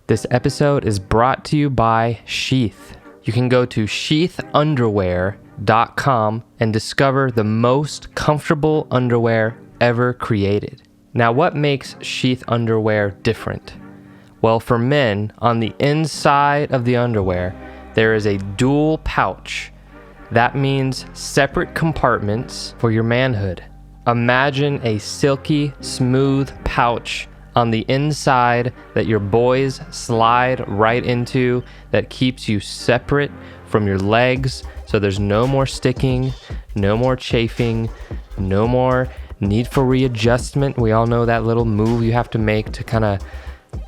This episode is brought to you by Sheath. You can go to sheathunderwear.com and discover the most comfortable underwear ever created. Now, what makes Sheath underwear different? Well, for men, on the inside of the underwear, there is a dual pouch. That means separate compartments for your manhood. Imagine a silky, smooth pouch on the inside that your boys slide right into that keeps you separate from your legs, so there's no more sticking, no more chafing, no more need for readjustment. We all know that little move you have to make to kind of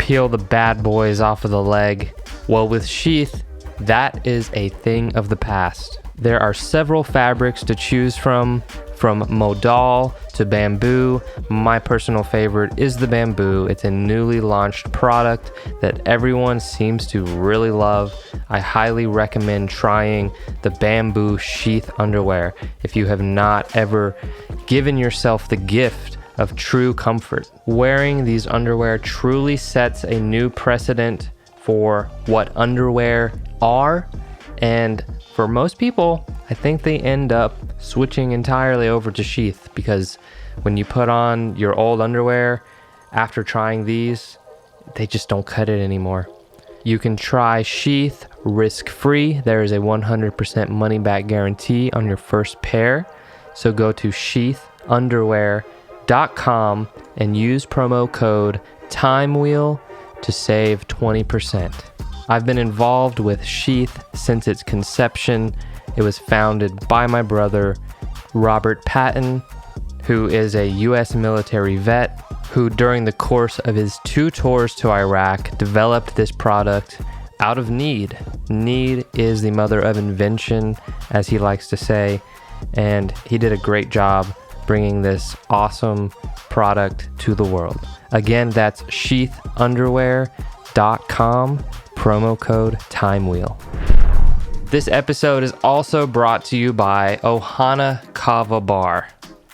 peel the bad boys off of the leg. Well, with Sheath, that is a thing of the past. There are several fabrics to choose from modal to bamboo. My personal favorite is the bamboo. It's a newly launched product that everyone seems to really love. I highly recommend trying the bamboo Sheath underwear if you have not ever given yourself the gift of true comfort. Wearing these underwear truly sets a new precedent for what underwear are, and for most people, I think they end up switching entirely over to Sheath, because when you put on your old underwear after trying these, they just don't cut it anymore. You can try Sheath risk-free. There is a 100% money-back guarantee on your first pair. So go to sheathunderwear.com and use promo code TIMEWHEEL to save 20%. I've been involved with Sheath since its conception. It was founded by my brother, Robert Patton, who is a U.S. military vet, who during the course of his 2 tours to Iraq developed this product out of need. Need is the mother of invention, as he likes to say, and he did a great job bringing this awesome product to the world. Again, that's sheathunderwear.com, promo code TIMEWHEEL. This episode is also brought to you by Ohana Kava Bar.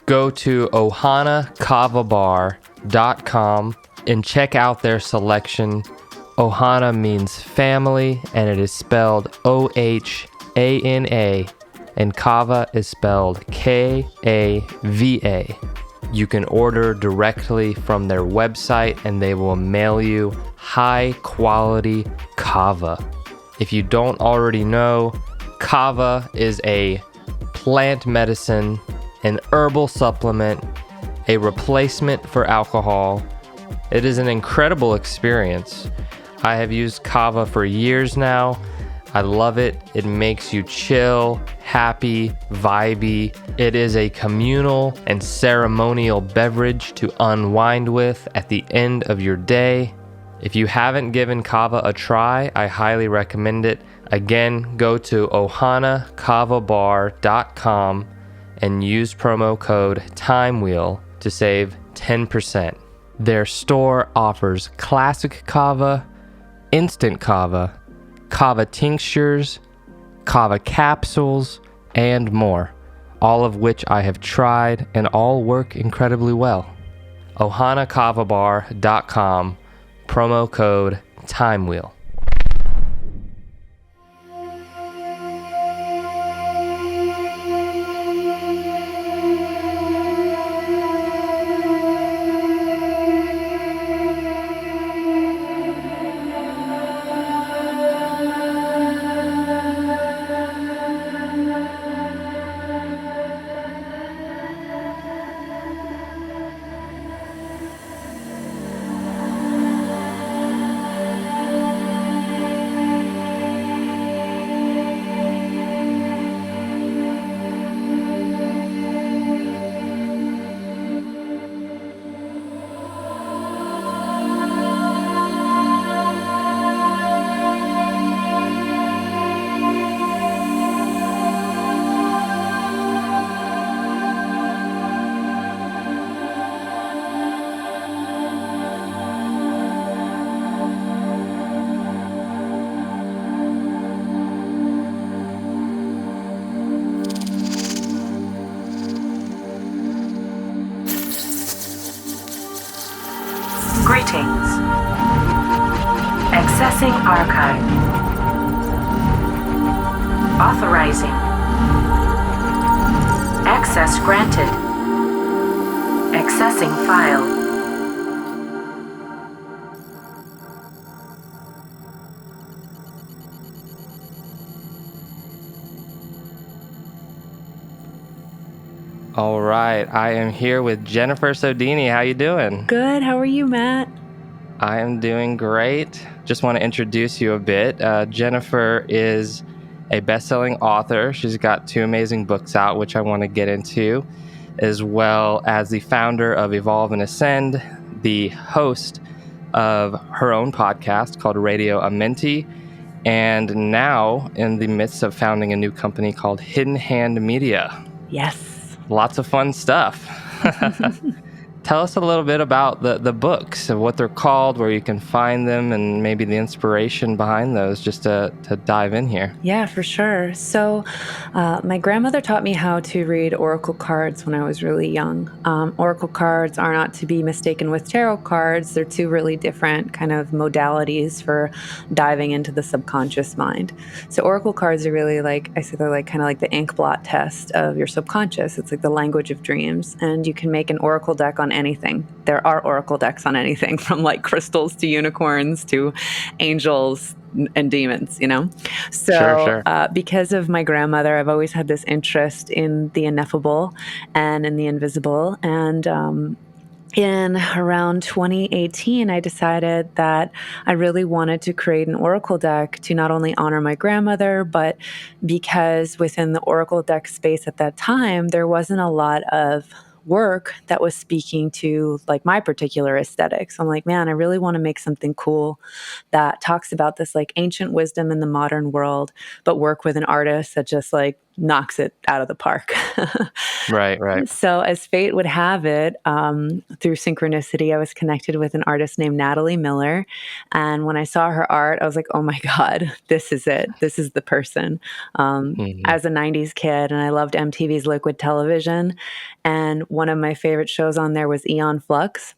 Go to ohanakavabar.com and check out their selection. Ohana means family, and it is spelled O-H-A-N-A, and Kava is spelled K-A-V-A. You can order directly from their website, and they will mail you high-quality kava. If you don't already know, kava is a plant medicine, an herbal supplement, a replacement for alcohol. It is an incredible experience. I have used kava for years now. I love it. It makes you chill, happy, vibey. It is a communal and ceremonial beverage to unwind with at the end of your day. If you haven't given kava a try, I highly recommend it. Again, go to ohanakavabar.com and use promo code TIMEWHEEL to save 10%. Their store offers classic kava, instant kava, kava tinctures, kava capsules, and more, all of which I have tried and all work incredibly well. ohanakavabar.com, promo code TIMEWHEEL. Greetings, and Accessing archive. Authorizing. Access granted. Accessing file. All right, I am here with Jennifer Sodini. How you doing? Good. How are you, Matt? I am doing great. Just want to introduce you a bit. Jennifer is a best-selling author. She's got 2 amazing books out, which I want to get into, as well as the founder of Evolve and Ascend, the host of her own podcast called Radio Amenti, and now in the midst of founding a new company called Hidden Hand Media. Yes. Lots of fun stuff. Tell us a little bit about the books and what they're called, where you can find them, and maybe the inspiration behind those, just to dive in here. Yeah, for sure. So my grandmother taught me how to read oracle cards when I was really young. Oracle cards are not to be mistaken with tarot cards. They're 2 really different kind of modalities for diving into the subconscious mind. So oracle cards are really like, I say they're like kind of like the ink blot test of your subconscious. It's like the language of dreams. And you can make an oracle deck on anything. There are oracle decks on anything, from like crystals to unicorns to angels and demons, you know? So Sure. because of my grandmother, I've always had this interest in the ineffable and in the invisible. And in around 2018, I decided that I really wanted to create an oracle deck to not only honor my grandmother, but because within the oracle deck space at that time, there wasn't a lot of work that was speaking to like my particular aesthetics. I'm like, man, I really want to make something cool that talks about this like ancient wisdom in the modern world, but work with an artist that just like knocks it out of the park. Right. So as fate would have it, through synchronicity, I was connected with an artist named Natalie Miller. And when I saw her art, I was like, oh my God, this is it. This is the person. As a 90s kid, and I loved MTV's Liquid Television. And one of my favorite shows on there was Eon Flux.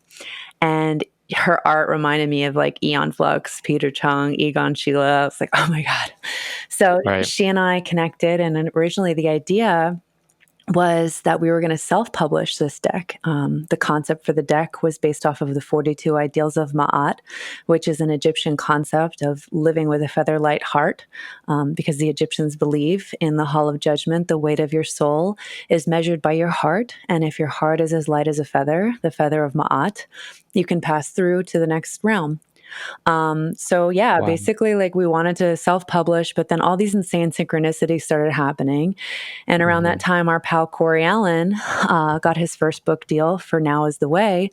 And her art reminded me of like Eon Flux, Peter Chung, Egon Schiele. I was like, oh my God. So she and I connected, and originally the idea was that we were going to self-publish this deck. The concept for the deck was based off of the 42 ideals of Ma'at, which is an Egyptian concept of living with a feather-light heart, because the Egyptians believe in the Hall of Judgment, the weight of your soul is measured by your heart. And if your heart is as light as a feather, the feather of Ma'at, you can pass through to the next realm. Wow. Basically like we wanted to self-publish, but then all these insane synchronicities started happening. And around that time, our pal Corey Allen got his first book deal for Now Is the Way.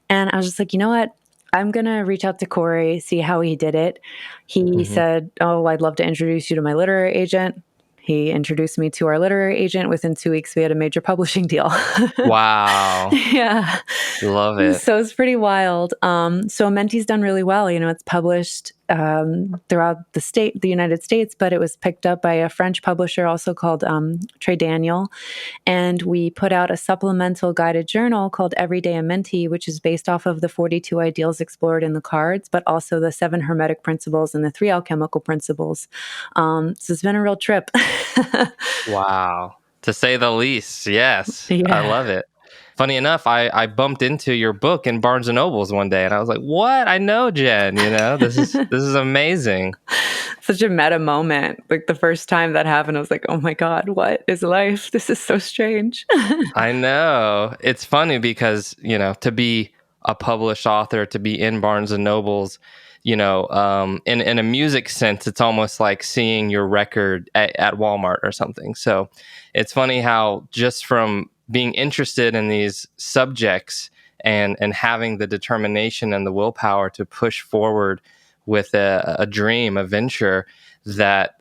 And I was just like, you know what? I'm going to reach out to Corey, see how he did it. He said, oh, I'd love to introduce you to my literary agent. He introduced me to our literary agent. Within 2 weeks, we had a major publishing deal. Wow. Yeah. Love it. So it's pretty wild. So Amenti's done really well. You know, it's published throughout the United States, but it was picked up by a French publisher also called Trey Daniel. And we put out a supplemental guided journal called Everyday Amenti, which is based off of the 42 ideals explored in the cards, but also the 7 hermetic principles and the 3 alchemical principles. So it's been a real trip. Wow. To say the least. Yes. Yeah. I love it. Funny enough, I bumped into your book in Barnes & Noble's one day, and I was like, what? I know Jen, you know? This is amazing. Such a meta moment. Like the first time that happened, I was like, oh my God, what is life? This is so strange. I know. It's funny because, you know, to be a published author, to be in Barnes & Noble's, you know, in a music sense, it's almost like seeing your record at Walmart or something. So it's funny how just from being interested in these subjects and having the determination and the willpower to push forward with a dream, a venture, that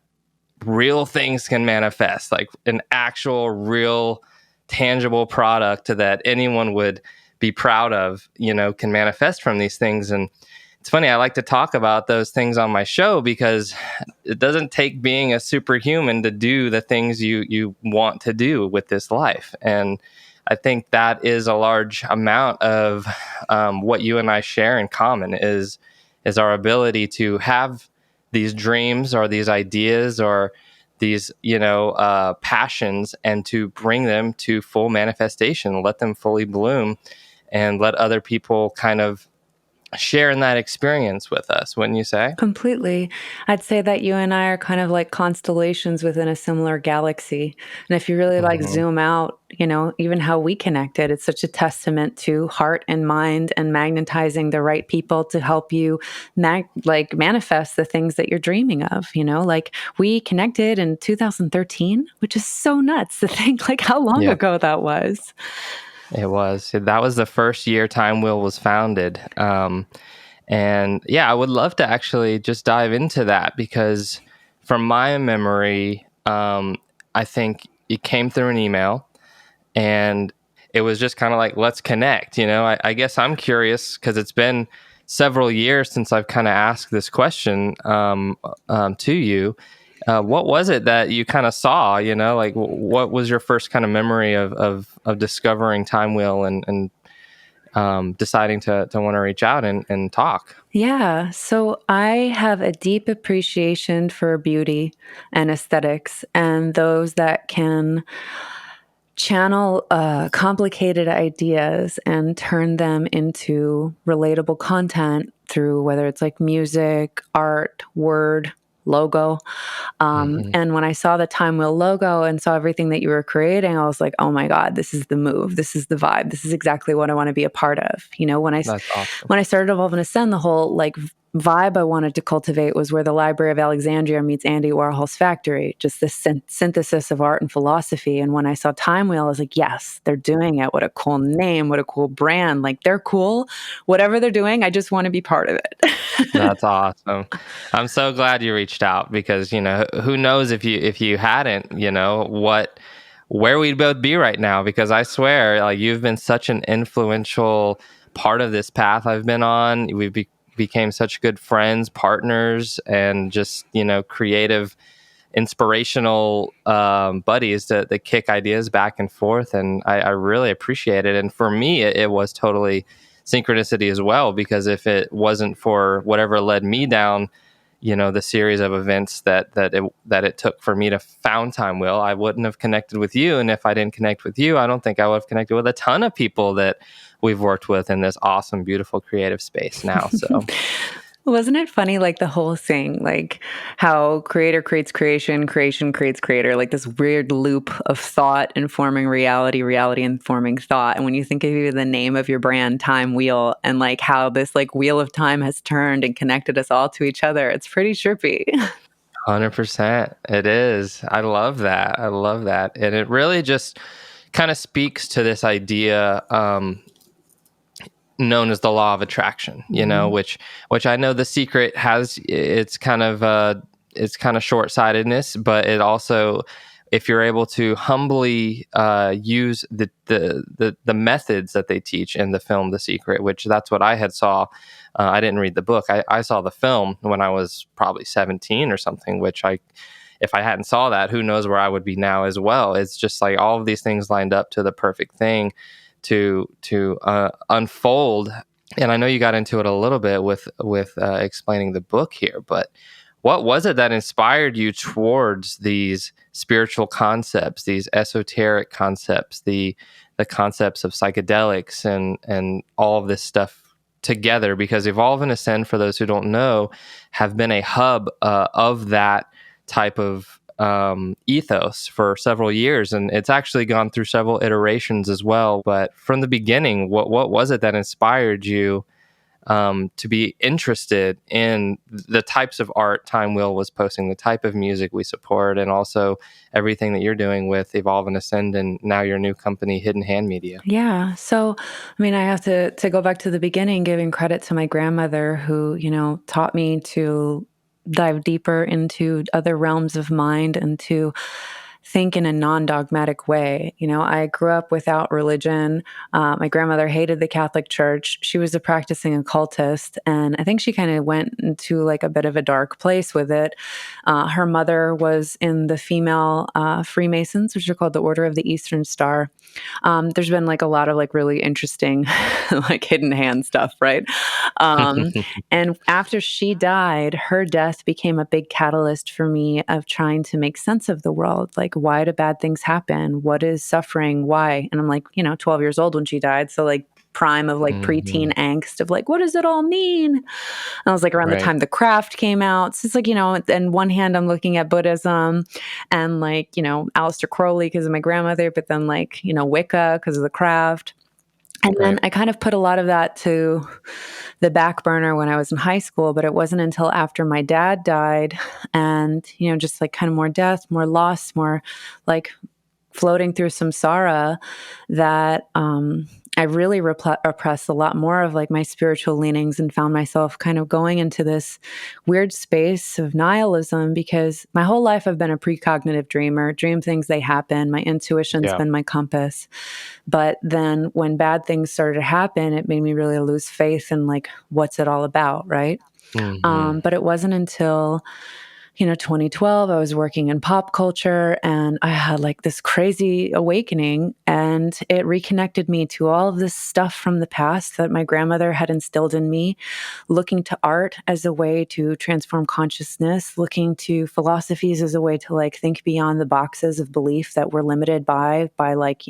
real things can manifest, like an actual, real, tangible product that anyone would be proud of, you know, can manifest from these things. And it's funny, I like to talk about those things on my show because it doesn't take being a superhuman to do the things you want to do with this life. And I think that is a large amount of what you and I share in common is is our ability to have these dreams or these ideas or these, passions, and to bring them to full manifestation, let them fully bloom, and let other people kind of share in that experience with us, wouldn't you say? Completely. I'd say that you and I are kind of like constellations within a similar galaxy. And if you really like Hmm. zoom out, even how we connected, it's such a testament to heart and mind and magnetizing the right people to help you manifest the things that you're dreaming of. Like we connected in 2013, which is so nuts to think like how long Yeah, ago that was. it was. That was the first year Time Wheel was founded. And yeah, I would love to actually just dive into that because from my memory, I think it came through an email, and it was just kind of like, let's connect. I guess I'm curious because it's been several years since I've kind of asked this question to you. What was it that you kind of saw? Like what was your first kind of memory of discovering Time Wheel and deciding to want to reach out and talk? Yeah. So I have a deep appreciation for beauty and aesthetics and those that can channel complicated ideas and turn them into relatable content through whether it's like music, art, word, logo. Hmm. And when I saw the Time Wheel logo and saw everything that you were creating, I was like, oh my God, this is the move. This is the vibe. This is exactly what I want to be a part of. That's awesome. When I started Evolve and Ascend, the whole like vibe I wanted to cultivate was where the Library of Alexandria meets Andy Warhol's factory, just this synthesis of art and philosophy. And when I saw Time Wheel, I was like, yes, they're doing it. What a cool name. What a cool brand. Like they're cool. Whatever they're doing, I just want to be part of it. That's awesome. I'm so glad you reached out because, who knows if you hadn't, where we'd both be right now, because I swear, like, you've been such an influential part of this path I've been on. Became such good friends, partners, and just, creative, inspirational buddies that kick ideas back and forth. And I really appreciate it. And for me, it was totally synchronicity as well, because if it wasn't for whatever led me down, the series of events that it took for me to found Time Wheel, I wouldn't have connected with you. And if I didn't connect with you, I don't think I would have connected with a ton of people that we've worked with in this awesome, beautiful, creative space now. So Wasn't it funny, like the whole thing, like how creator creates creation, creation creates creator, like this weird loop of thought informing reality, reality informing thought. And when you think of even the name of your brand, Time Wheel, and like how this like wheel of time has turned and connected us all to each other, it's pretty trippy. 100%. It is. I love that. I love that. And it really just kind of speaks to this idea known as the law of attraction, Mhm. which I know The Secret has it's kind of short-sightedness, but it also, if you're able to humbly use the methods that they teach in the film The Secret, which that's what I had saw. I didn't read the book. I saw the film when I was probably 17 or something, which if I hadn't saw that, who knows where I would be now as well. It's just like all of these things lined up to the perfect thing to unfold. And I know you got into it a little bit with explaining the book here, but what was it that inspired you towards these spiritual concepts, these esoteric concepts, the concepts of psychedelics and all of this stuff together? Because Evolve and Ascend, for those who don't know, have been a hub of that type of ethos for several years, and it's actually gone through several iterations as well. But from the beginning, what was it that inspired you to be interested in the types of art Time Wheel was posting, the type of music we support, and also everything that you're doing with Evolve and Ascend and now your new company, Hidden Hand Media? Yeah. So, I mean, I have to go back to the beginning, giving credit to my grandmother who, taught me to dive deeper into other realms of mind and to think in a non-dogmatic way. I grew up without religion. My grandmother hated the Catholic Church. She was a practicing occultist, and I think she kind of went into like a bit of a dark place with it. Her mother was in the female Freemasons, which are called the Order of the Eastern Star. There's been like a lot of like really interesting like hidden hand stuff, right? And after she died, her death became a big catalyst for me of trying to make sense of the world. Like, why do bad things happen? What is suffering? Why? And I'm like, 12 years old when she died. So like prime of like preteen angst of like, what does it all mean? And I was like around the Right. time The Craft came out. So it's like, on one hand, I'm looking at Buddhism and like, Aleister Crowley because of my grandmother, but then like, Wicca because of The Craft. And then I kind of put a lot of that to the back burner when I was in high school, but it wasn't until after my dad died and, just like kind of more death, more loss, more like floating through samsara that I really repressed a lot more of like my spiritual leanings and found myself kind of going into this weird space of nihilism because my whole life I've been a precognitive dreamer, dream things, they happen. My intuition's been my compass. But then when bad things started to happen, it made me really lose faith in like, what's it all about, right? But it wasn't until 2012, I was working in pop culture and I had like this crazy awakening and it reconnected me to all of this stuff from the past that my grandmother had instilled in me, looking to art as a way to transform consciousness, looking to philosophies as a way to like think beyond the boxes of belief that we're limited by like,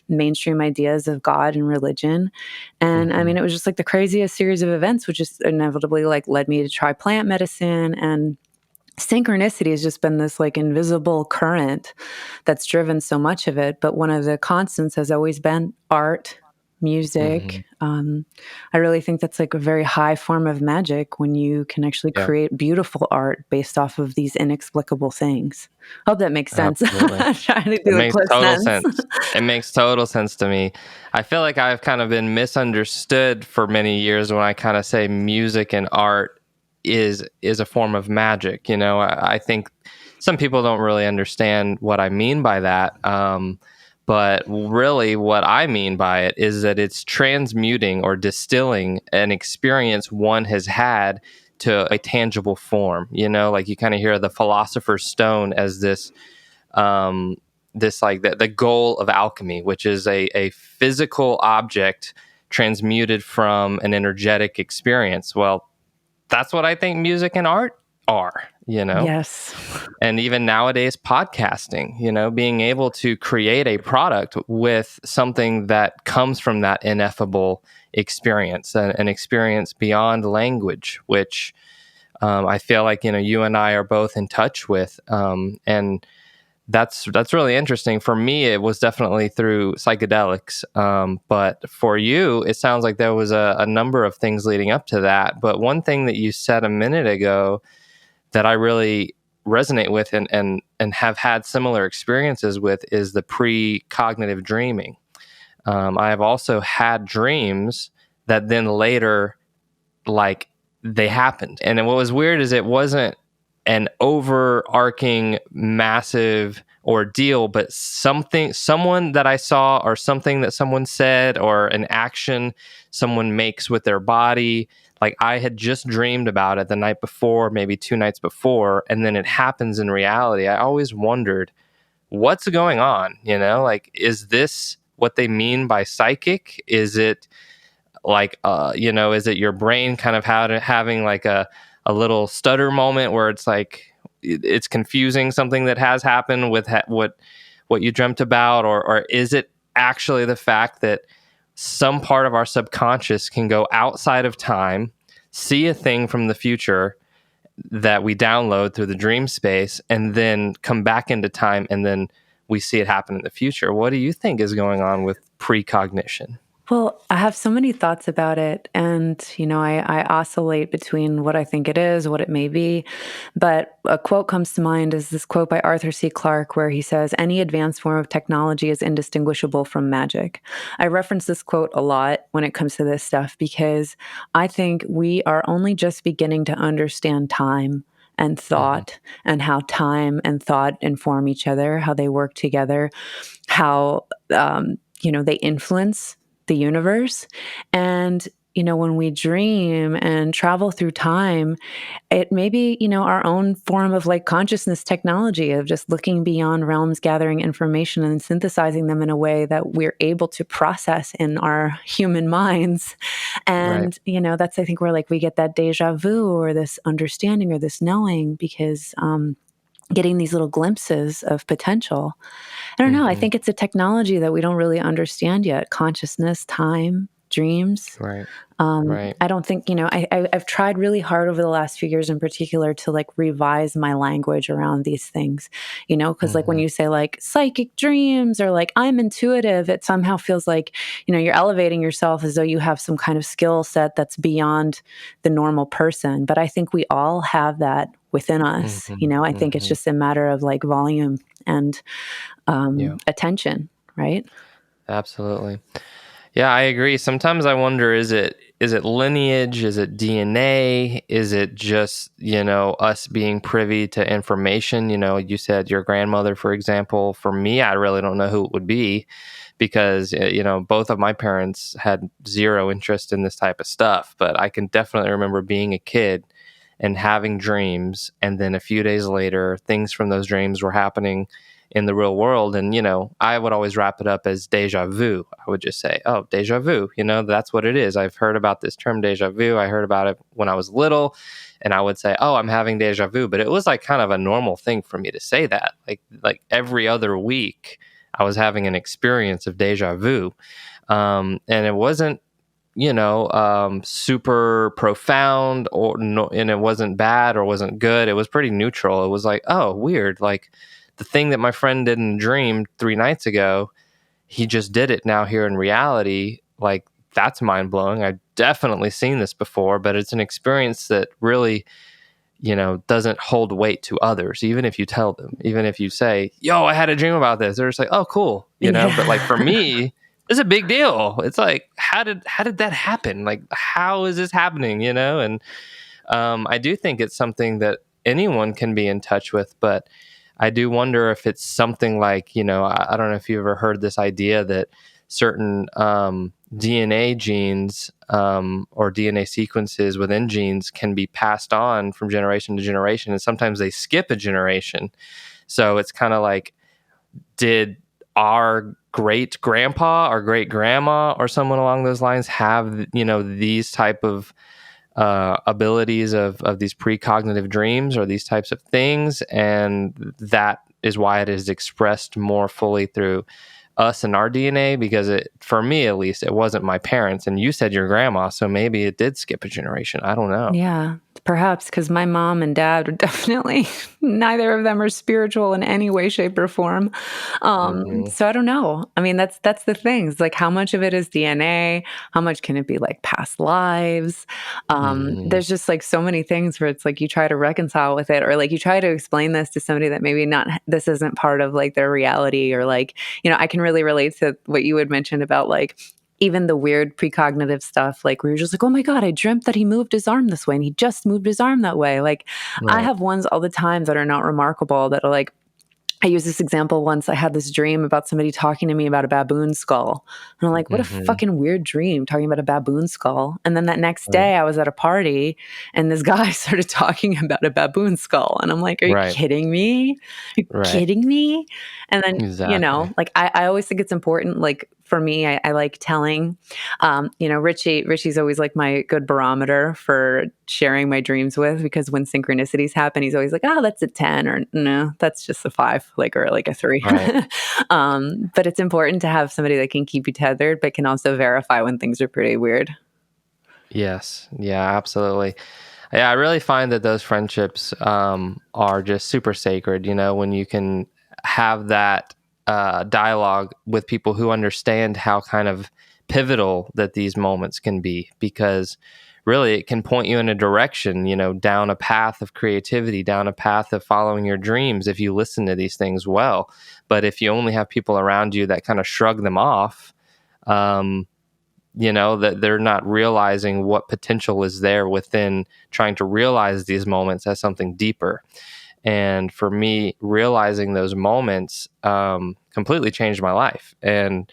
mainstream ideas of God and religion. And I mean, it was just like the craziest series of events, which just inevitably like led me to try plant medicine. And synchronicity has just been this like invisible current that's driven so much of it. But one of the constants has always been art, music. I really think that's like a very high form of magic when you can actually create beautiful art based off of these inexplicable things. Hope that makes sense. I'm trying to do It makes total sense. It makes total sense to me. I feel like I've kind of been misunderstood for many years when I kind of say music and art is a form of magic. I think some people don't really understand what I mean by that. But really what I mean by it is that it's transmuting or distilling an experience one has had to a tangible form. Like you kind of hear the philosopher's stone as this like the goal of alchemy, which is a physical object transmuted from an energetic experience. Well, that's what I think music and art are, Yes. And even nowadays, podcasting, being able to create a product with something that comes from that ineffable experience, an experience beyond language, which I feel like, you and I are both in touch with. And that's really interesting. For me, it was definitely through psychedelics. But for you, it sounds like there was a number of things leading up to that. But one thing that you said a minute ago that I really resonate with and have had similar experiences with is the precognitive dreaming. I have also had dreams that then later, like, they happened. And then what was weird is it wasn't an overarching massive ordeal, but someone that I saw or something that someone said or an action someone makes with their body, like I had just dreamed about it the night before, maybe 2 nights before, and then it happens in reality. I always wondered, what's going on? Like, is this what they mean by psychic? Is it like, is it your brain kind of having like a little stutter moment where it's like it's confusing something that has happened with what you dreamt about, or is it actually the fact that some part of our subconscious can go outside of time, see a thing from the future that we download through the dream space, and then come back into time, and then we see it happen in the future? What do you think is going on with precognition? Well, I have so many thoughts about it. And, I oscillate between what I think it is, what it may be. But a quote comes to mind is this quote by Arthur C. Clarke, where he says, "Any advanced form of technology is indistinguishable from magic." I reference this quote a lot when it comes to this stuff because I think we are only just beginning to understand time and thought, and how time and thought inform each other, how they work together, how they influence the universe. And when we dream and travel through time, it may be, our own form of like consciousness technology of just looking beyond realms, gathering information and synthesizing them in a way that we're able to process in our human minds. And, that's, I think, where like we get that deja vu or this understanding or this knowing, because getting these little glimpses of potential. I don't know. I think it's a technology that we don't really understand yet. Consciousness, time, dreams. Right. I don't think, I've tried really hard over the last few years in particular to like revise my language around these things, because like when you say like psychic dreams or like I'm intuitive, it somehow feels like, you're elevating yourself as though you have some kind of skill set that's beyond the normal person. But I think we all have that within us. I think it's just a matter of like volume and attention, right? Absolutely. Yeah, I agree. Sometimes I wonder, is it lineage? Is it DNA? Is it just, us being privy to information? You said your grandmother, for example. For me, I really don't know who it would be, because, both of my parents had zero interest in this type of stuff. But I can definitely remember being a kid and having dreams. And then a few days later, things from those dreams were happening in the real world. And, I would always wrap it up as deja vu. I would just say, oh, deja vu, that's what it is. I've heard about this term deja vu. I heard about it when I was little, and I would say, oh, I'm having deja vu. But it was like kind of a normal thing for me to say that. Like every other week, I was having an experience of deja vu. And it wasn't, super profound and it wasn't bad or wasn't good. It was pretty neutral. It was like, oh, weird. Like, the thing that my friend did in a dream 3 nights ago, he just did it now here in reality. Like, that's mind blowing. I've definitely seen this before, but it's an experience that really, doesn't hold weight to others. Even if you tell them, even if you say, yo, I had a dream about this, they're just like, oh, cool. But like for me, it's a big deal. It's like, how did that happen? Like, how is this happening? And I do think it's something that anyone can be in touch with, but I do wonder if it's something like, I don't know if you ever heard this idea that certain DNA genes or DNA sequences within genes can be passed on from generation to generation, and sometimes they skip a generation. So it's kind of like, did our great grandpa or great grandma or someone along those lines have, these type of abilities of these precognitive dreams or these types of things, and that is why it is expressed more fully through us and our DNA, because for me at least, it wasn't my parents. And you said your grandma, so maybe it did skip a generation. I don't know. Yeah, perhaps, because my mom and dad are definitely, neither of them are spiritual in any way, shape, or form. So I don't know. I mean, that's the thing. It's like, how much of it is DNA? How much can it be like past lives? There's just like so many things where it's like you try to reconcile with it, or like you try to explain this to somebody that maybe this isn't part of like their reality, or like, I can really relate to what you had mentioned about like, even the weird precognitive stuff, like where you're just like, oh my God, I dreamt that he moved his arm this way and he just moved his arm that way. Like, I have ones all the time that are not remarkable, that are like, I used this example once. I had this dream about somebody talking to me about a baboon skull. And I'm like, what a fucking weird dream, talking about a baboon skull. And then that next day I was at a party and this guy started talking about a baboon skull. And I'm like, are you kidding me? Are you kidding me? And then, like I always think it's important, like for me, I like telling, Richie's always like my good barometer for sharing my dreams with, because when synchronicities happen, he's always like, oh, that's a 10, or no, that's just a 5, like, or like a 3. Right. But it's important to have somebody that can keep you tethered, but can also verify when things are pretty weird. Yes. Yeah, absolutely. Yeah, I really find that those friendships are just super sacred, when you can have that dialogue with people who understand how kind of pivotal that these moments can be, because really it can point you in a direction, down a path of creativity, down a path of following your dreams if you listen to these things well. But if you only have people around you that kind of shrug them off, that they're not realizing what potential is there within trying to realize these moments as something deeper. And for me, realizing those moments completely changed my life. And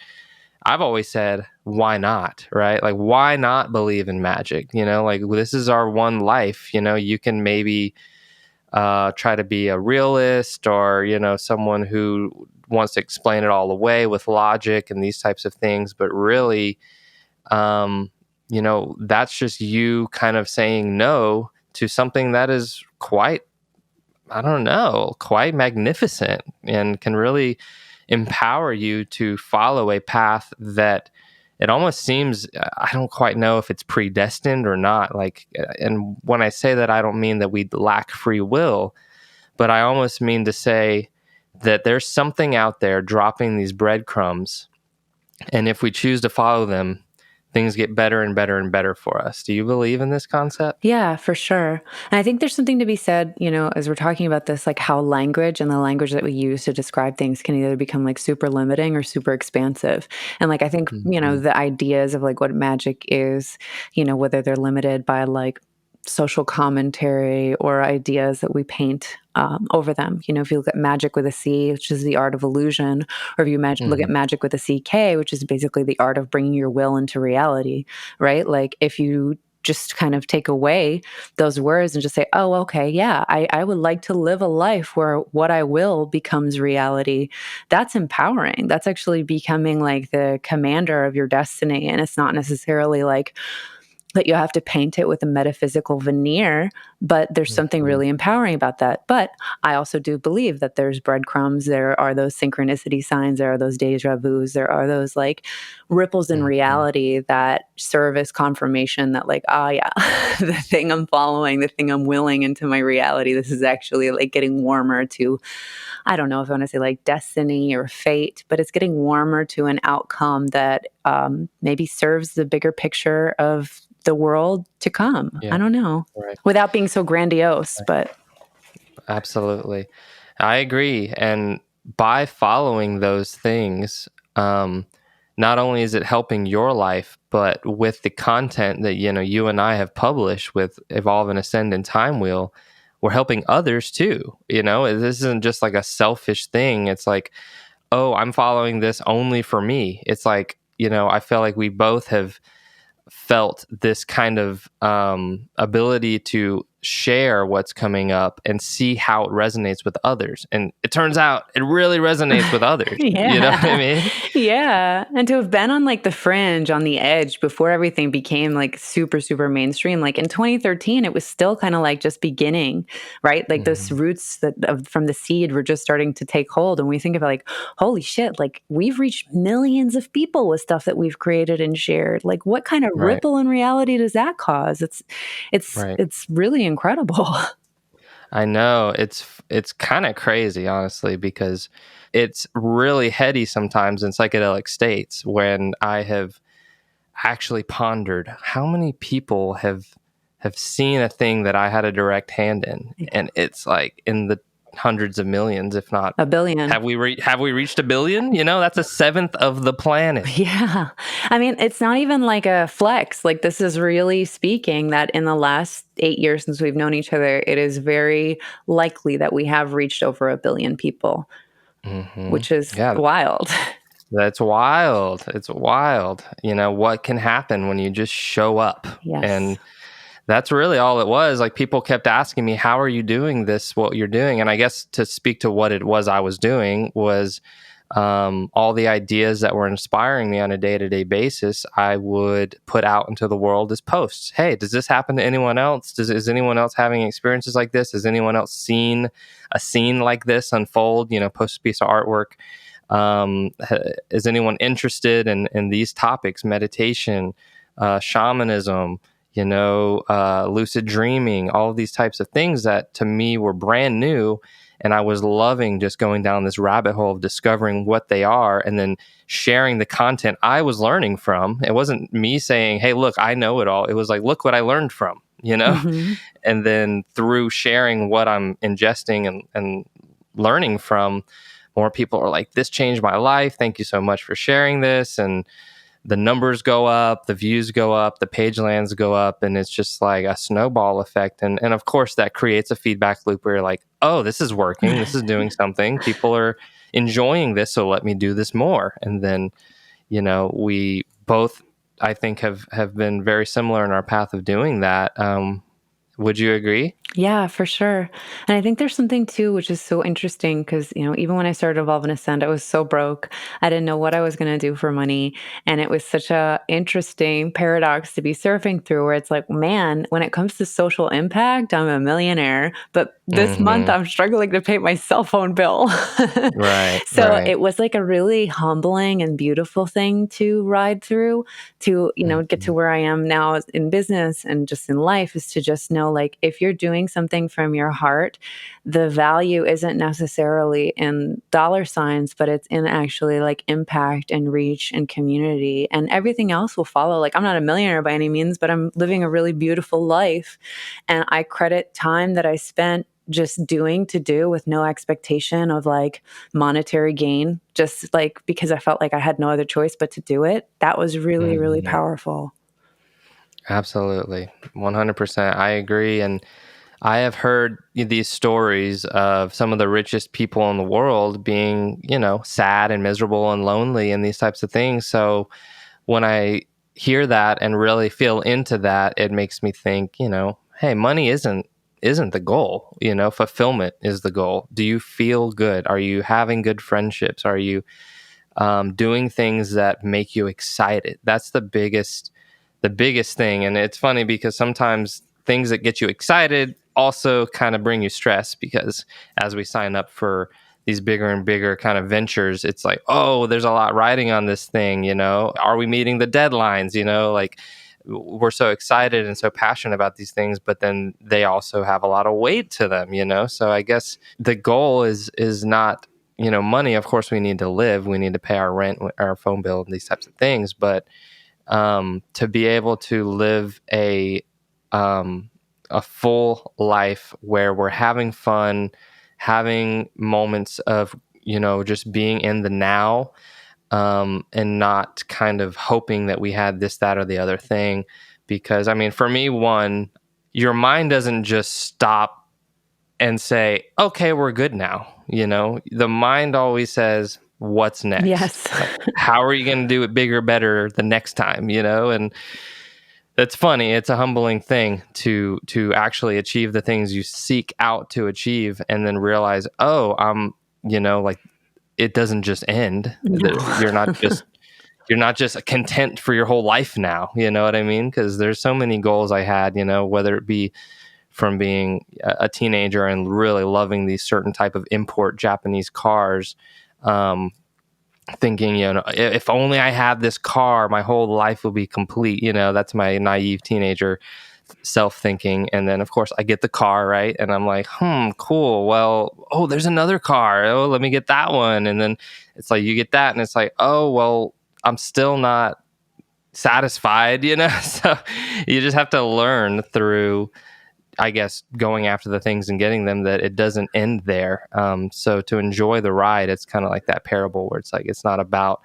I've always said, why not, right? Like, why not believe in magic? Like, this is our one life. You can maybe try to be a realist, or, someone who wants to explain it all away with logic and these types of things. But really, that's just you kind of saying no to something that is quite, I don't know, quite magnificent, and can really empower you to follow a path that it almost seems, I don't quite know if it's predestined or not. Like, and when I say that, I don't mean that we lack free will, but I almost mean to say that there's something out there dropping these breadcrumbs. And if we choose to follow them, things get better and better and better for us. Do you believe in this concept? Yeah, for sure. And I think there's something to be said, as we're talking about this, like how language and the language that we use to describe things can either become like super limiting or super expansive. And like, I think, Mm-hmm. the ideas of like what magic is, whether they're limited by like social commentary or ideas that we paint over them. If you look at magic with a C, which is the art of illusion, or if you look Mm-hmm. at magic with a CK, which is basically the art of bringing your will into reality, right? Like if you just kind of take away those words and just say, oh, okay, yeah, I would like to live a life where what I will becomes reality. That's empowering. That's actually becoming like the commander of your destiny. And it's not necessarily like, that you have to paint it with a metaphysical veneer, but there's something Mm-hmm. really empowering about that. But I also do believe that there's breadcrumbs, there are those synchronicity signs, there are those deja vus, there are those like ripples in Mm-hmm. reality that serve as confirmation that like, oh yeah, the thing I'm following, the thing I'm willing into my reality, this is actually like getting warmer to, I don't know if I want to say like destiny or fate, but it's getting warmer to an outcome that maybe serves the bigger picture of the world to come. I Yeah, don't know. right. Without being so grandiose, but Absolutely. I agree. And by following those things, not only is it helping your life, but with the content that, you and I have published with Evolve and Ascend and Time Wheel, we're helping others too. This isn't just like a selfish thing. It's like, oh, I'm following this only for me. It's like, I feel like we both have felt this kind of ability to share what's coming up and see how it resonates with others. And it turns out it really resonates with others. You know what I yeah. mean? Yeah. And to have been on like the fringe, on the edge before everything became like super, super mainstream, like in 2013, it was still kind of like just beginning, right? Like those Mhm. roots from the seed were just starting to take hold. And we think about like, holy shit, like we've reached millions of people with stuff that we've created and shared. Like what kind of Right, ripple in reality does that cause? right. It's really incredible. I know it's kind of crazy, honestly, because it's really heady sometimes in psychedelic states when I have actually pondered how many people have seen a thing that I had a direct hand in, and it's like in the hundreds of millions, if not. A billion. Have we reached a billion? That's a seventh of the planet. Yeah. I mean, it's not even like a flex. Like, this is really speaking that in the last 8 years since we've known each other, it is very likely that we have reached over a billion people, Hmm. which is Yeah, wild. that's wild. It's wild. What can happen when you just show up, Yes. and that's really all it was. Like, people kept asking me, how are you doing this, what you're doing? And I guess to speak to what it was I was doing was all the ideas that were inspiring me on a day-to-day basis, I would put out into the world as posts. Hey, does this happen to anyone else? Is anyone else having experiences like this? Has anyone else seen a scene like this unfold? Post a piece of artwork. Is anyone interested in these topics, meditation, shamanism, lucid dreaming, all of these types of things that to me were brand new. And I was loving just going down this rabbit hole of discovering what they are and then sharing the content I was learning from. It wasn't me saying, hey, look, I know it all. It was like, look what I learned from. Hmm. And then through sharing what I'm ingesting and learning from, more people are like, this changed my life. Thank you so much for sharing this. And the numbers go up, the views go up, the page lands go up, and it's just like a snowball effect. And of course that creates a feedback loop where you're like, oh, this is working, this is doing something, people are enjoying this, so let me do this more. And then, we both, I think, have been very similar in our path of doing that. Would you agree? Yeah, for sure. And I think there's something too, which is so interesting because, even when I started Evolve and Ascend, I was so broke. I didn't know what I was going to do for money. And it was such a interesting paradox to be surfing through where it's like, man, when it comes to social impact, I'm a millionaire, but this month Mm-hmm. I'm struggling to pay my cell phone bill. Right, So right. it was like a really humbling and beautiful thing to ride through to, get to Mm-hmm. where I am now in business and just in life is to just know, like, if you're doing something from your heart, the value isn't necessarily in dollar signs, but it's in actually like impact and reach and community, and everything else will follow. Like, I'm not a millionaire by any means, but I'm living a really beautiful life. And I credit time that I spent just doing to do with no expectation of like monetary gain, just like because I felt like I had no other choice but to do it. That was really, really Mm-hmm. powerful. Absolutely. 100%. I agree. And I have heard these stories of some of the richest people in the world being, sad and miserable and lonely and these types of things. So when I hear that and really feel into that, it makes me think, hey, money isn't the goal. Fulfillment is the goal. Do you feel good? Are you having good friendships? Are you doing things that make you excited? That's the biggest thing. And it's funny because sometimes things that get you excited also kind of bring you stress, because as we sign up for these bigger and bigger kind of ventures, it's like, oh, there's a lot riding on this thing. Are we meeting the deadlines? Like, we're so excited and so passionate about these things, but then they also have a lot of weight to them. So I guess the goal is not, money. Of course we need to live, we need to pay our rent, our phone bill, and these types of things, but to be able to live a full life where we're having fun, having moments of, just being in the now, and not kind of hoping that we had this, that, or the other thing. Because, I mean, for me, one, your mind doesn't just stop and say, okay, we're good now. The mind always says, what's next? Yes. Like, how are you going to do it bigger, better the next time? And that's funny. It's a humbling thing to actually achieve the things you seek out to achieve, and then realize, oh, like, it doesn't just end. No. You're not just content for your whole life now. You know what I mean? Because there's so many goals I had. Whether it be from being a teenager and really loving these certain type of import Japanese cars, thinking, if only I had this car, my whole life will be complete. That's my naive teenager self thinking. And then, of course, I get the car, right? And I'm like, cool. Well, oh, there's another car. Oh, let me get that one. And then it's like, you get that, and it's like, oh, well, I'm still not satisfied. So you just have to learn through, I guess, going after the things and getting them, that it doesn't end there. So to enjoy the ride, it's kind of like that parable where it's like, it's not about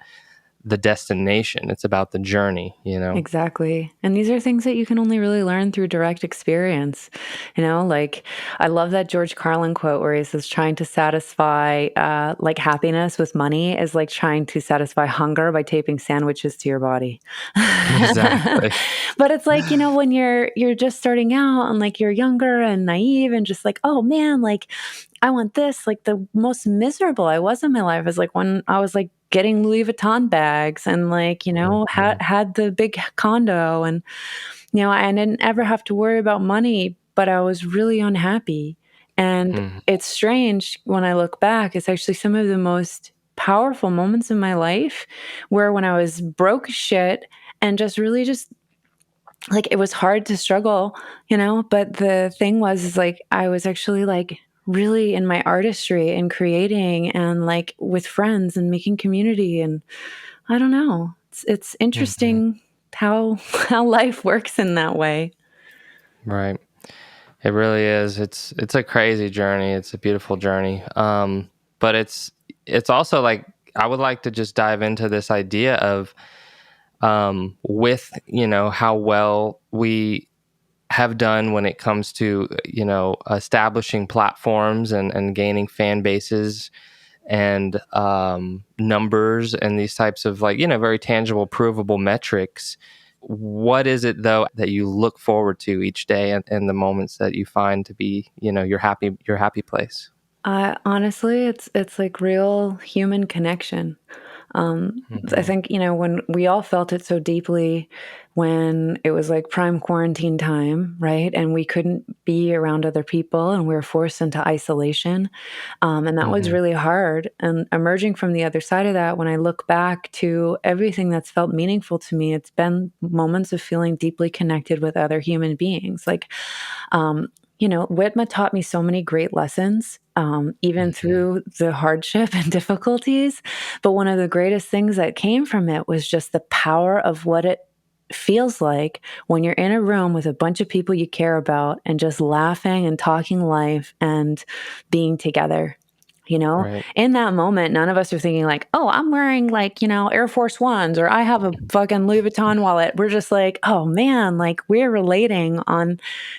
the destination, it's about the journey. Exactly. And these are things that you can only really learn through direct experience. Like, I love that George Carlin quote where he says, trying to satisfy like happiness with money is like trying to satisfy hunger by taping sandwiches to your body. Exactly. But it's like, when you're just starting out and like you're younger and naive and just like, oh man, like I want this. Like, the most miserable I was in my life is like when I was like getting Louis Vuitton bags and like, Mhm. had the big condo, and, I didn't ever have to worry about money, but I was really unhappy. And Mhm. it's strange when I look back, it's actually some of the most powerful moments in my life where when I was broke as shit and just really just like it was hard to struggle, but the thing was is like I was actually like really in my artistry and creating and like with friends and making community, and I don't know. It's Mhm. interesting how how life works in that way. Right. It really is. It's a crazy journey. It's a beautiful journey. But it's also like, I would like to just dive into this idea of with, how well we have done when it comes to, establishing platforms and gaining fan bases and numbers and these types of very tangible, provable metrics. What is it though that you look forward to each day and the moments that you find to be, your happy place? Honestly, it's like real human connection. I Mm-hmm. think, when we all felt it so deeply when it was like prime quarantine time, right? And we couldn't be around other people and we were forced into isolation. And that was Mm-hmm. really hard. And emerging from the other side of that, when I look back to everything that's felt meaningful to me, it's been moments of feeling deeply connected with other human beings. Like, um, Whitma taught me so many great lessons, even Mm-hmm. through the hardship and difficulties. But one of the greatest things that came from it was just the power of what it feels like when you're in a room with a bunch of people you care about and just laughing and talking life and being together. Right. In that moment, none of us are thinking like, oh, I'm wearing like, Air Force Ones or I have a fucking Louis Vuitton wallet. We're just like, oh man, like we're relating on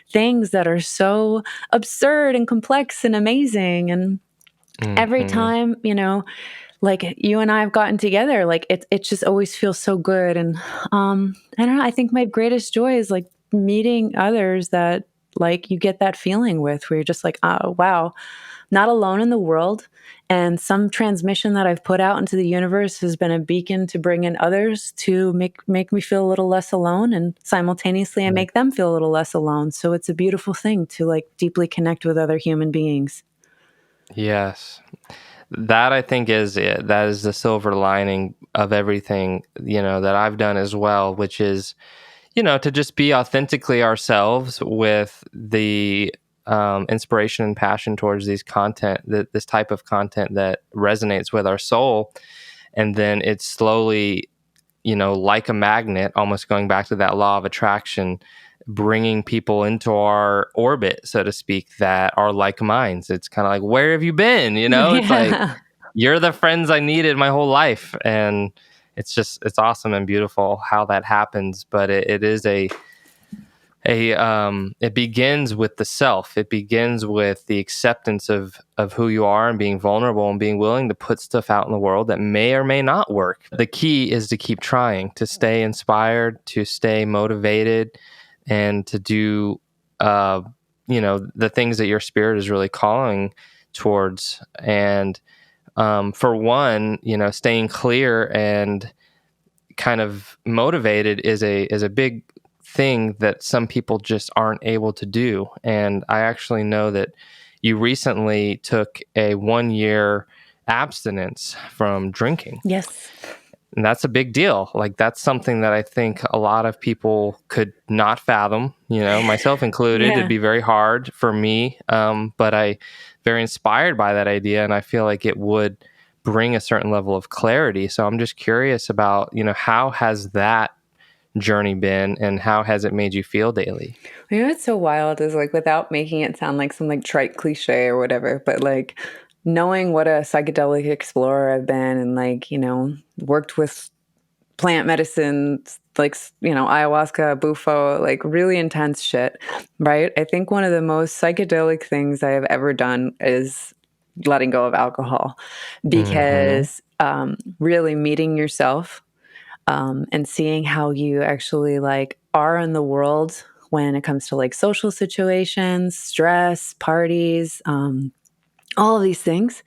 things that are so absurd and complex and amazing. And every Mm-hmm. time, like you and I have gotten together, like it just always feels so good. And I don't know, I think my greatest joy is like meeting others that like you get that feeling with where you're just like, oh wow, not alone in the world. And some transmission that I've put out into the universe has been a beacon to bring in others to make me feel a little less alone. And simultaneously, I Right. make them feel a little less alone. So it's a beautiful thing to like deeply connect with other human beings. Yes. That I think is it. That is the silver lining of everything, that I've done as well, which is, to just be authentically ourselves with the inspiration and passion towards this type of content that resonates with our soul. And then it's slowly, like a magnet, almost going back to that law of attraction, bringing people into our orbit, so to speak, that are like minds. It's kind of like, where have you been? It's like, Yeah. you're the friends I needed my whole life. And it's awesome and beautiful how that happens. But it is it begins with the self. It begins with the acceptance of who you are and being vulnerable and being willing to put stuff out in the world that may or may not work. The key is to keep trying, to stay inspired, to stay motivated, and to do the things that your spirit is really calling towards. And for one, staying clear and kind of motivated is a big thing that some people just aren't able to do. And I actually know that you recently took a 1 year abstinence from drinking. Yes. And that's a big deal. Like, that's something that I think a lot of people could not fathom, myself included. It'd Yeah. be very hard for me. But I very inspired by that idea. And I feel like it would bring a certain level of clarity. So I'm just curious about, how has that journey been and how has it made you feel daily? What's so wild is like without making it sound like some like trite cliche or whatever, but like knowing what a psychedelic explorer I've been and like, worked with plant medicines like, ayahuasca, bufo, like really intense shit, right? I think one of the most psychedelic things I have ever done is letting go of alcohol Mm-hmm. because really meeting yourself and seeing how you actually like are in the world when it comes to like social situations, stress, parties, all of these things,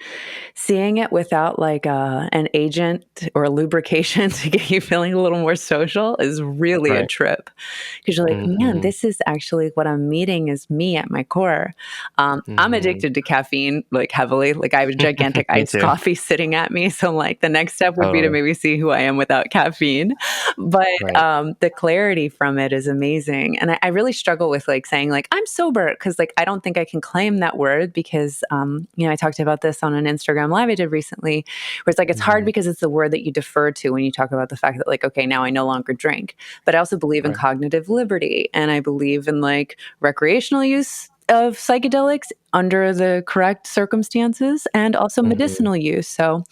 seeing it without like an agent or a lubrication to get you feeling a little more social is really a Right. trip because you're like, man, Mm-hmm. this is actually what I'm meeting is me at my core. I'm Mm-hmm. addicted to caffeine like heavily. Like I have a gigantic Me iced too. coffee sitting at me. So like the next step would be to Totally. maybe see who I am without caffeine. But Right. the clarity from it is amazing. And I really struggle with like saying like I'm sober because like I don't think I can claim that word because I talked about this on an Instagram live I did recently, where it's like it's hard Mm-hmm. because it's the word that you defer to when you talk about the fact that like, okay, now I no longer drink. But I also believe in Right. cognitive liberty and I believe in like recreational use of psychedelics under the correct circumstances and also Mm-hmm. medicinal use. So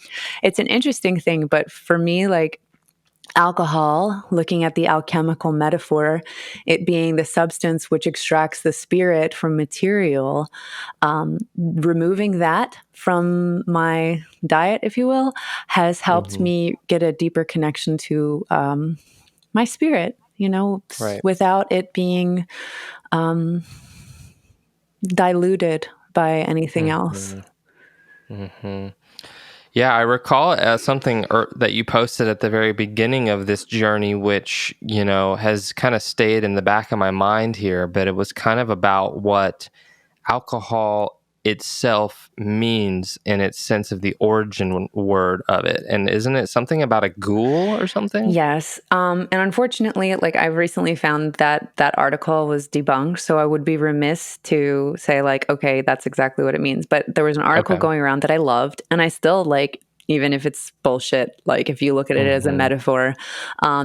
it's an interesting thing. But for me, like Alcohol, looking at the alchemical metaphor, it being the substance which extracts the spirit from material, removing that from my diet, if you will, has helped Mm-hmm. me get a deeper connection to my spirit, Right. without it being um, diluted by anything else. Mm-hmm. Mm-hmm. Yeah, I recall something that you posted at the very beginning of this journey, which, has kind of stayed in the back of my mind here, but it was kind of about what alcohol itself means in its sense of the origin word of it. And isn't it something about a ghoul or something? Yes. And unfortunately, like I've recently found that that article was debunked. So I would be remiss to say, like, okay, that's exactly what it means. But there was an article Okay. going around that I loved, and I still like, even if it's bullshit, like if you look at it as a Mm-hmm. metaphor,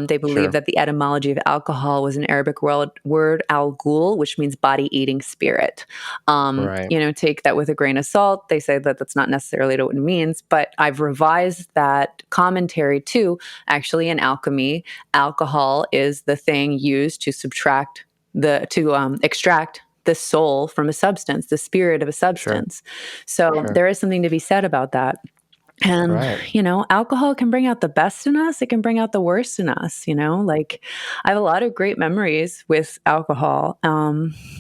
they believe Sure. that the etymology of alcohol was an Arabic word al ghul, which means body eating spirit. Right. Take that with a grain of salt. They say that that's not necessarily what it means, but I've revised that commentary too. Actually, in alchemy, alcohol is the thing used to extract the soul from a substance, the spirit of a Sure. substance. So Sure. there is something to be said about that. And, Right. alcohol can bring out the best in us. It can bring out the worst in us, like I have a lot of great memories with alcohol.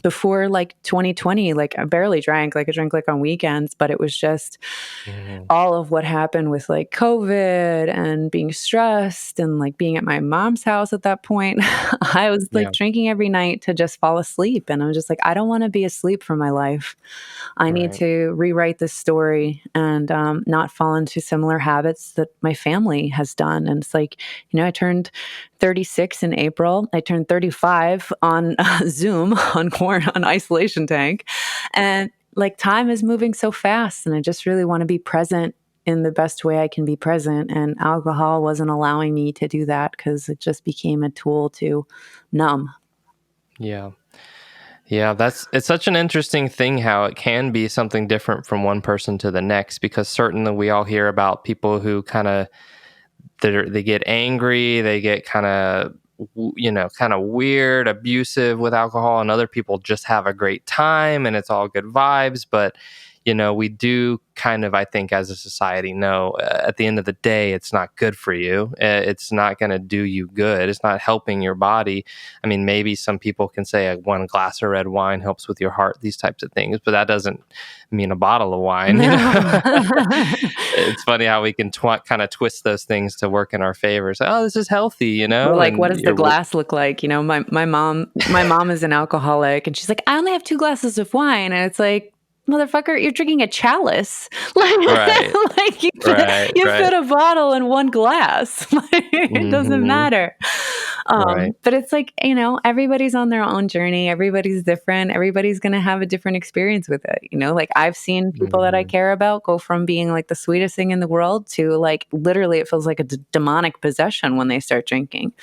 Before like 2020, like I barely drank, like I drank like on weekends, but it was just Mm-hmm. all of what happened with like COVID and being stressed and like being at my mom's house at that point. I was like Yeah. drinking every night to just fall asleep. And I was just like, I don't want to be asleep for my life. I need Right. to rewrite this story and not fall into similar habits that my family has done. And it's like, I turned 36 in April. I turned 35 on Zoom on isolation tank. And like time is moving so fast, and I just really want to be present in the best way I can be present. And alcohol wasn't allowing me to do that because it just became a tool to numb. Yeah. Yeah, it's such an interesting thing how it can be something different from one person to the next, because certainly we all hear about people who they get angry, they get kind of weird, abusive with alcohol, and other people just have a great time and it's all good vibes. But we do kind of, I think, as a society, know at the end of the day, it's not good for you. It's not going to do you good. It's not helping your body. I mean, maybe some people can say one glass of red wine helps with your heart, these types of things, but that doesn't mean a bottle of wine. No. It's funny how we can kind of twist those things to work in our favor. So, oh, this is healthy, Or like, and what does the glass look like? My mom is an alcoholic, and she's like, I only have 2 glasses of wine, and it's like, motherfucker, you're drinking a chalice. Like, right, like right, you right. fit a bottle in one glass. Like, it doesn't Hmm. matter. Right. But it's like, everybody's on their own journey. Everybody's different. Everybody's going to have a different experience with it. Like I've seen people that I Hmm. care about go from being like the sweetest thing in the world to like literally it feels like a demonic possession when they start drinking.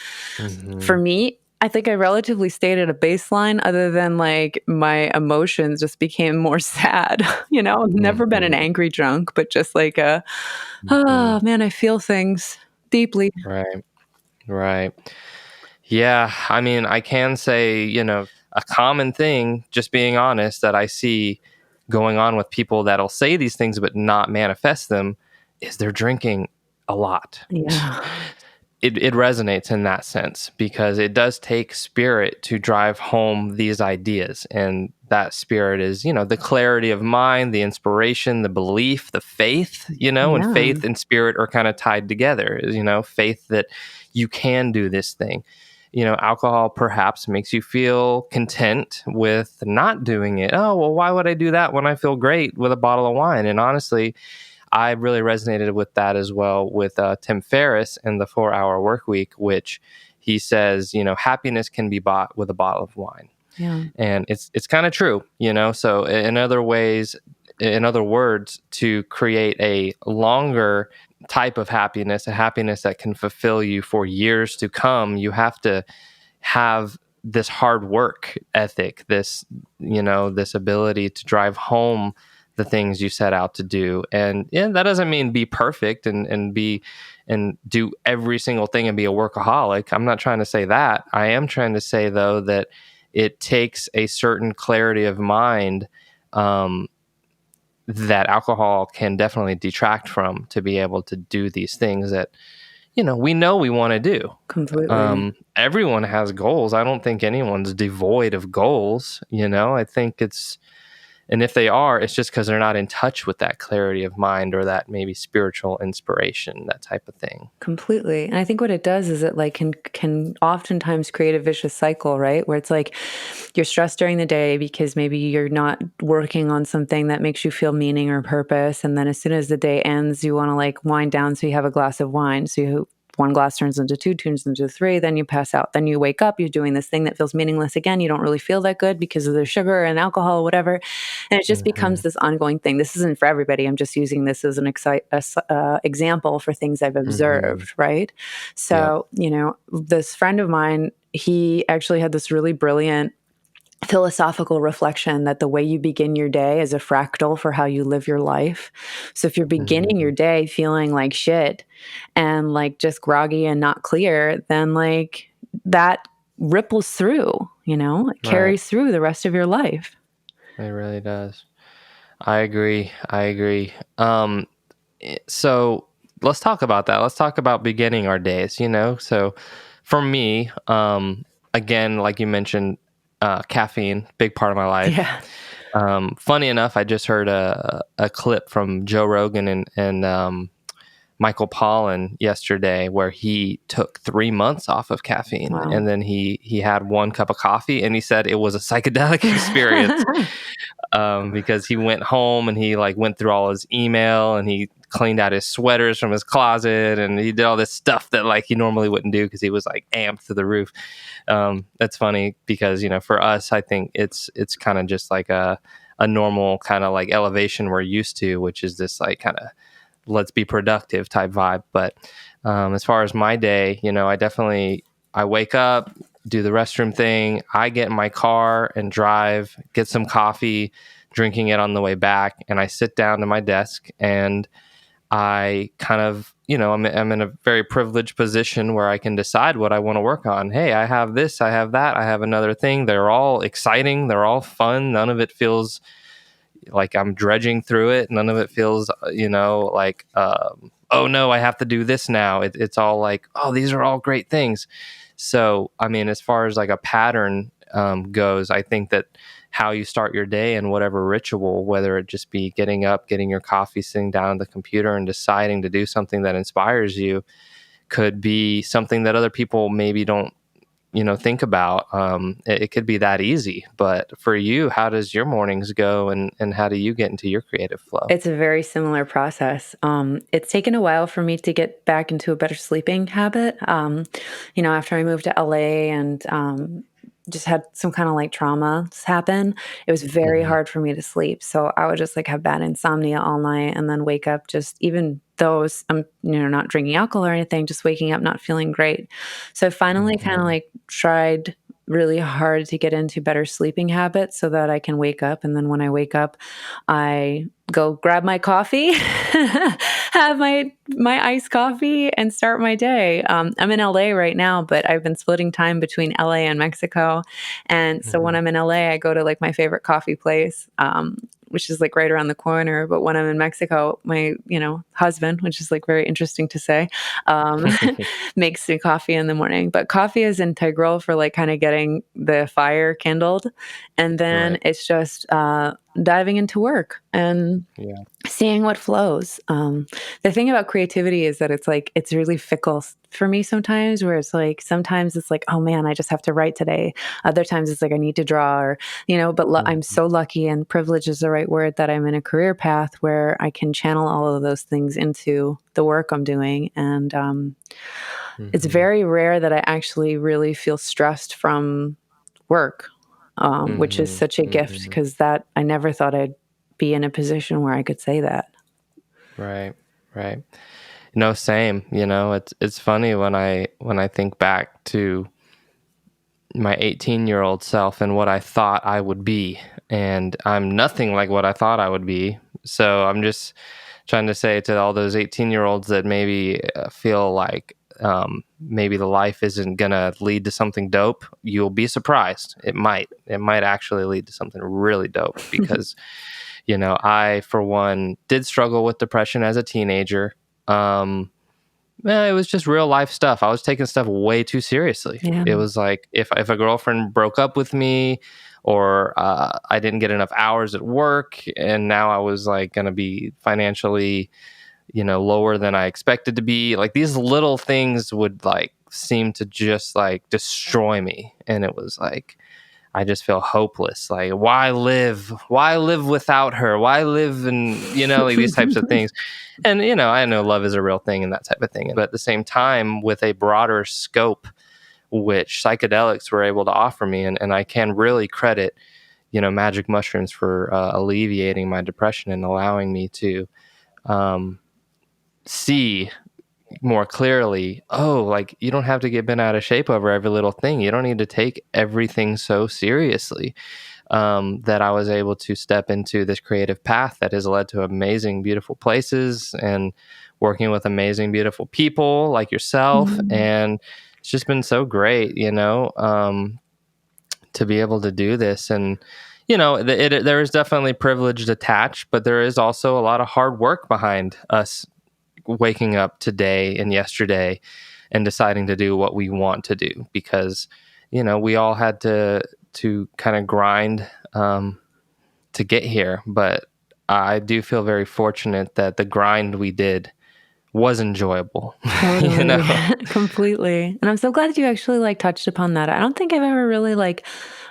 For Hmm. me, I think I relatively stayed at a baseline other than like my emotions just became more sad. I've never been an Hmm. angry drunk, but just like Hmm. oh man, I feel things deeply. Right. Right. Yeah. I mean, I can say, a common thing, just being honest, that I see going on with people that'll say these things but not manifest them is they're drinking a lot. Yeah. It resonates in that sense, because it does take spirit to drive home these ideas. And that spirit is, the clarity of mind, the inspiration, the belief, the faith, and Yeah. faith and spirit are kind of tied together, faith that you can do this thing. Alcohol perhaps makes you feel content with not doing it. Oh, well, why would I do that when I feel great with a bottle of wine? And honestly, I really resonated with that as well with Tim Ferriss and the 4 Hour Work Week, which he says, happiness can be bought with a bottle of wine. Yeah. And it's kind of true, So in other words, to create a longer type of happiness, a happiness that can fulfill you for years to come, you have to have this hard work ethic, this ability to drive home the things you set out to do. And yeah, that doesn't mean be perfect and do every single thing and be a workaholic. I'm not trying to say that. I am trying to say, though, that it takes a certain clarity of mind that alcohol can definitely detract from, to be able to do these things that, we know we want to do. Completely. Everyone has goals. I don't think anyone's devoid of goals. I think and if they are, it's just because they're not in touch with that clarity of mind or that maybe spiritual inspiration, that type of thing. Completely. And I think what it does is it like can oftentimes create a vicious cycle, right? Where it's like you're stressed during the day because maybe you're not working on something that makes you feel meaning or purpose. And then as soon as the day ends, you want to like wind down. So you have a glass of wine. So one glass turns into two, turns into three, then you pass out. Then you wake up, you're doing this thing that feels meaningless again. You don't really feel that good because of the sugar and alcohol, whatever. And it just becomes this ongoing thing. This isn't for everybody. I'm just using this as an example for things I've observed, right? So, this friend of mine, he actually had this really brilliant philosophical reflection that the way you begin your day is a fractal for how you live your life. So if you're beginning your day feeling like shit and like just groggy and not clear, then like that ripples through, it carries through the rest of your life. It really does. I agree. So let's talk about that. Let's talk about beginning our days, So for me, again, like you mentioned, caffeine, big part of my life. Yeah. Funny enough, I just heard a clip from Joe Rogan and Michael Pollan yesterday where he took 3 months off of caffeine. Wow. And then he had 1 cup of coffee, and he said it was a psychedelic experience. Because he went home and he like went through all his email and he cleaned out his sweaters from his closet and he did all this stuff that like he normally wouldn't do because he was like amped to the roof. That's funny because, for us, I think it's kind of just like a normal kind of like elevation we're used to, which is this like kind of let's be productive type vibe. But as far as my day, I wake up, do the restroom thing. I get in my car and drive, get some coffee, drinking it on the way back. And I sit down to my desk and I kind of, I'm in a very privileged position where I can decide what I want to work on. Hey, I have this, I have that, I have another thing. They're all exciting. They're all fun. None of it feels like I'm dredging through it. None of it feels, like, oh no, I have to do this now. It's all like, oh, these are all great things. So, I mean, as far as like a pattern goes, I think that how you start your day and whatever ritual, whether it just be getting up, getting your coffee, sitting down at the computer and deciding to do something that inspires you, could be something that other people maybe don't, think about. It could be that easy. But for you, how does your mornings go and how do you get into your creative flow? It's a very similar process. It's taken a while for me to get back into a better sleeping habit. After I moved to LA and just had some kind of like trauma happen, it was very hard for me to sleep. So I would just like have bad insomnia all night and then wake up just, even though I'm not drinking alcohol or anything, just waking up not feeling great. So I finally kind of like tried really hard to get into better sleeping habits so that I can wake up. And then when I wake up, I go grab my coffee, have my iced coffee and start my day. I'm in LA right now, but I've been splitting time between LA and Mexico. And so when I'm in LA, I go to like my favorite coffee place, which is like right around the corner. But when I'm in Mexico, my, husband, which is like very interesting to say, makes me coffee in the morning. But coffee is integral for like kind of getting the fire kindled. And then it's just diving into work and seeing what flows. The thing about creativity is that it's really fickle for me sometimes, where it's like, sometimes it's like, oh man, I just have to write today. Other times it's like, I need to draw or, but I'm so lucky, and privilege is the right word, that I'm in a career path where I can channel all of those things into the work I'm doing. And it's very rare that I actually really feel stressed from work, which is such a gift, because that I never thought I'd be in a position where I could say that. Right. No, same. It's funny when I think back to my 18-year-old self and what I thought I would be, and I'm nothing like what I thought I would be. So I'm just trying to say to all those 18-year-olds that maybe feel like maybe the life isn't gonna lead to something dope, you'll be surprised. It might actually lead to something really dope, because I, for one, did struggle with depression as a teenager. It was just real life stuff. I was taking stuff way too seriously. Yeah. It was like if a girlfriend broke up with me, or I didn't get enough hours at work, and now I was like going to be financially, lower than I expected to be. Like, these little things would like seem to just like destroy me, and it was like I just feel hopeless. Like, why live? Why live without her? Why live? And like these types of things. And I know love is a real thing and that type of thing. But at the same time, with a broader scope, which psychedelics were able to offer me, and I can really credit, magic mushrooms for alleviating my depression and allowing me to see more clearly, like, you don't have to get bent out of shape over every little thing. You don't need to take everything so seriously. That I was able to step into this creative path that has led to amazing, beautiful places, and working with amazing, beautiful people like yourself. And it's just been so great, to be able to do this. And, there is definitely privilege attached, but there is also a lot of hard work behind us waking up today and yesterday and deciding to do what we want to do, because we all had to kind of grind to get here. But I do feel very fortunate that the grind we did was enjoyable. Totally. Completely. And I'm so glad that you actually like touched upon that. I don't think I've ever really like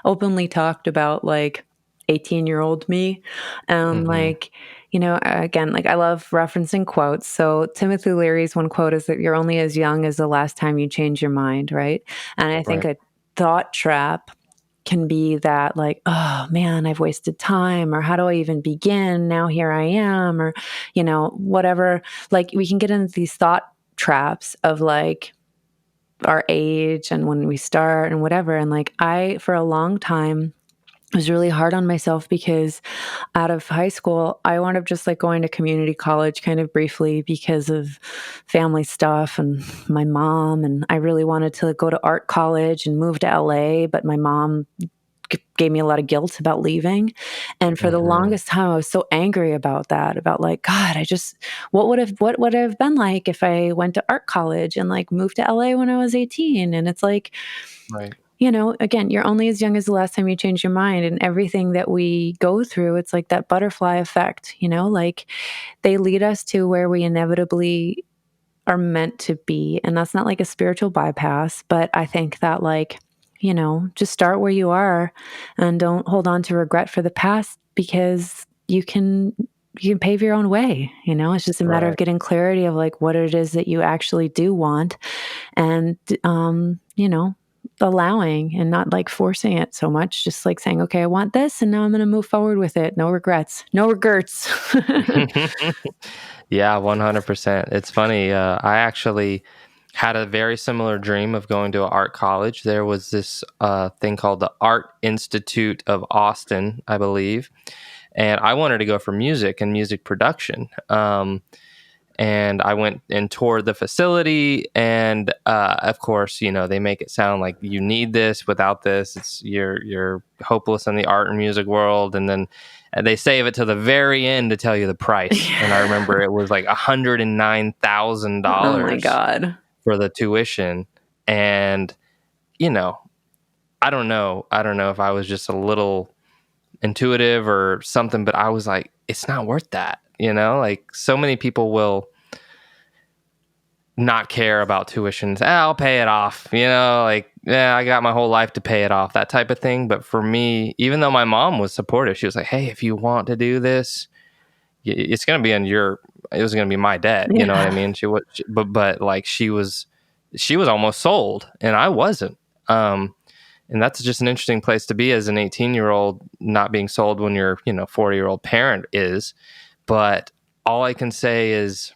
openly talked about like 18-year-old me. And Hmm. like, again, like I love referencing quotes. So Timothy Leary's one quote is that you're only as young as the last time you change your mind, right? And I think Right. a thought trap can be that like, oh man, I've wasted time, or how do I even begin? Now here I am, or, whatever. Like, we can get into these thought traps of like our age and when we start and whatever. And like, for a long time, was really hard on myself because out of high school, I wound up just like going to community college kind of briefly because of family stuff and my mom. And I really wanted to go to art college and move to LA, but my mom gave me a lot of guilt about leaving. And for the Hmm. longest time, I was so angry about that, about like, God, what would it have been like if I went to art college and like moved to LA when I was 18? And it's like, Right. again, you're only as young as the last time you change your mind, and everything that we go through, it's like that butterfly effect, like they lead us to where we inevitably are meant to be. And that's not like a spiritual bypass, but I think that like, just start where you are and don't hold on to regret for the past, because you can pave your own way. It's just a matter of Right. getting clarity of like what it is that you actually do want, and allowing and not like forcing it so much, just like saying, okay, I want this and now I'm going to move forward with it. No regrets. No regrets. Yeah, 100%. It's funny. I actually had a very similar dream of going to an art college. There was this thing called the Art Institute of Austin, I believe. And I wanted to go for music and music production. And I went and toured the facility, and of course, they make it sound like you need this. Without this, you're hopeless in the art and music world. And then they save it to the very end to tell you the price. And I remember it was like Oh my $109 God. for the tuition. And you know, I don't know. I don't know if I was just a little intuitive or something, but I was like, it's not worth that. Like, so many people will not care about tuitions. I'll pay it off. Like, yeah, I got my whole life to pay it off, that type of thing. But for me, even though my mom was supportive, she was like, hey, if you want to do this, it's going to be it was going to be my debt. You know what I Yeah. mean? But like, she was almost sold and I wasn't. And that's just an interesting place to be as an 18-year-old, not being sold when your 40-year-old parent is. But all I can say is,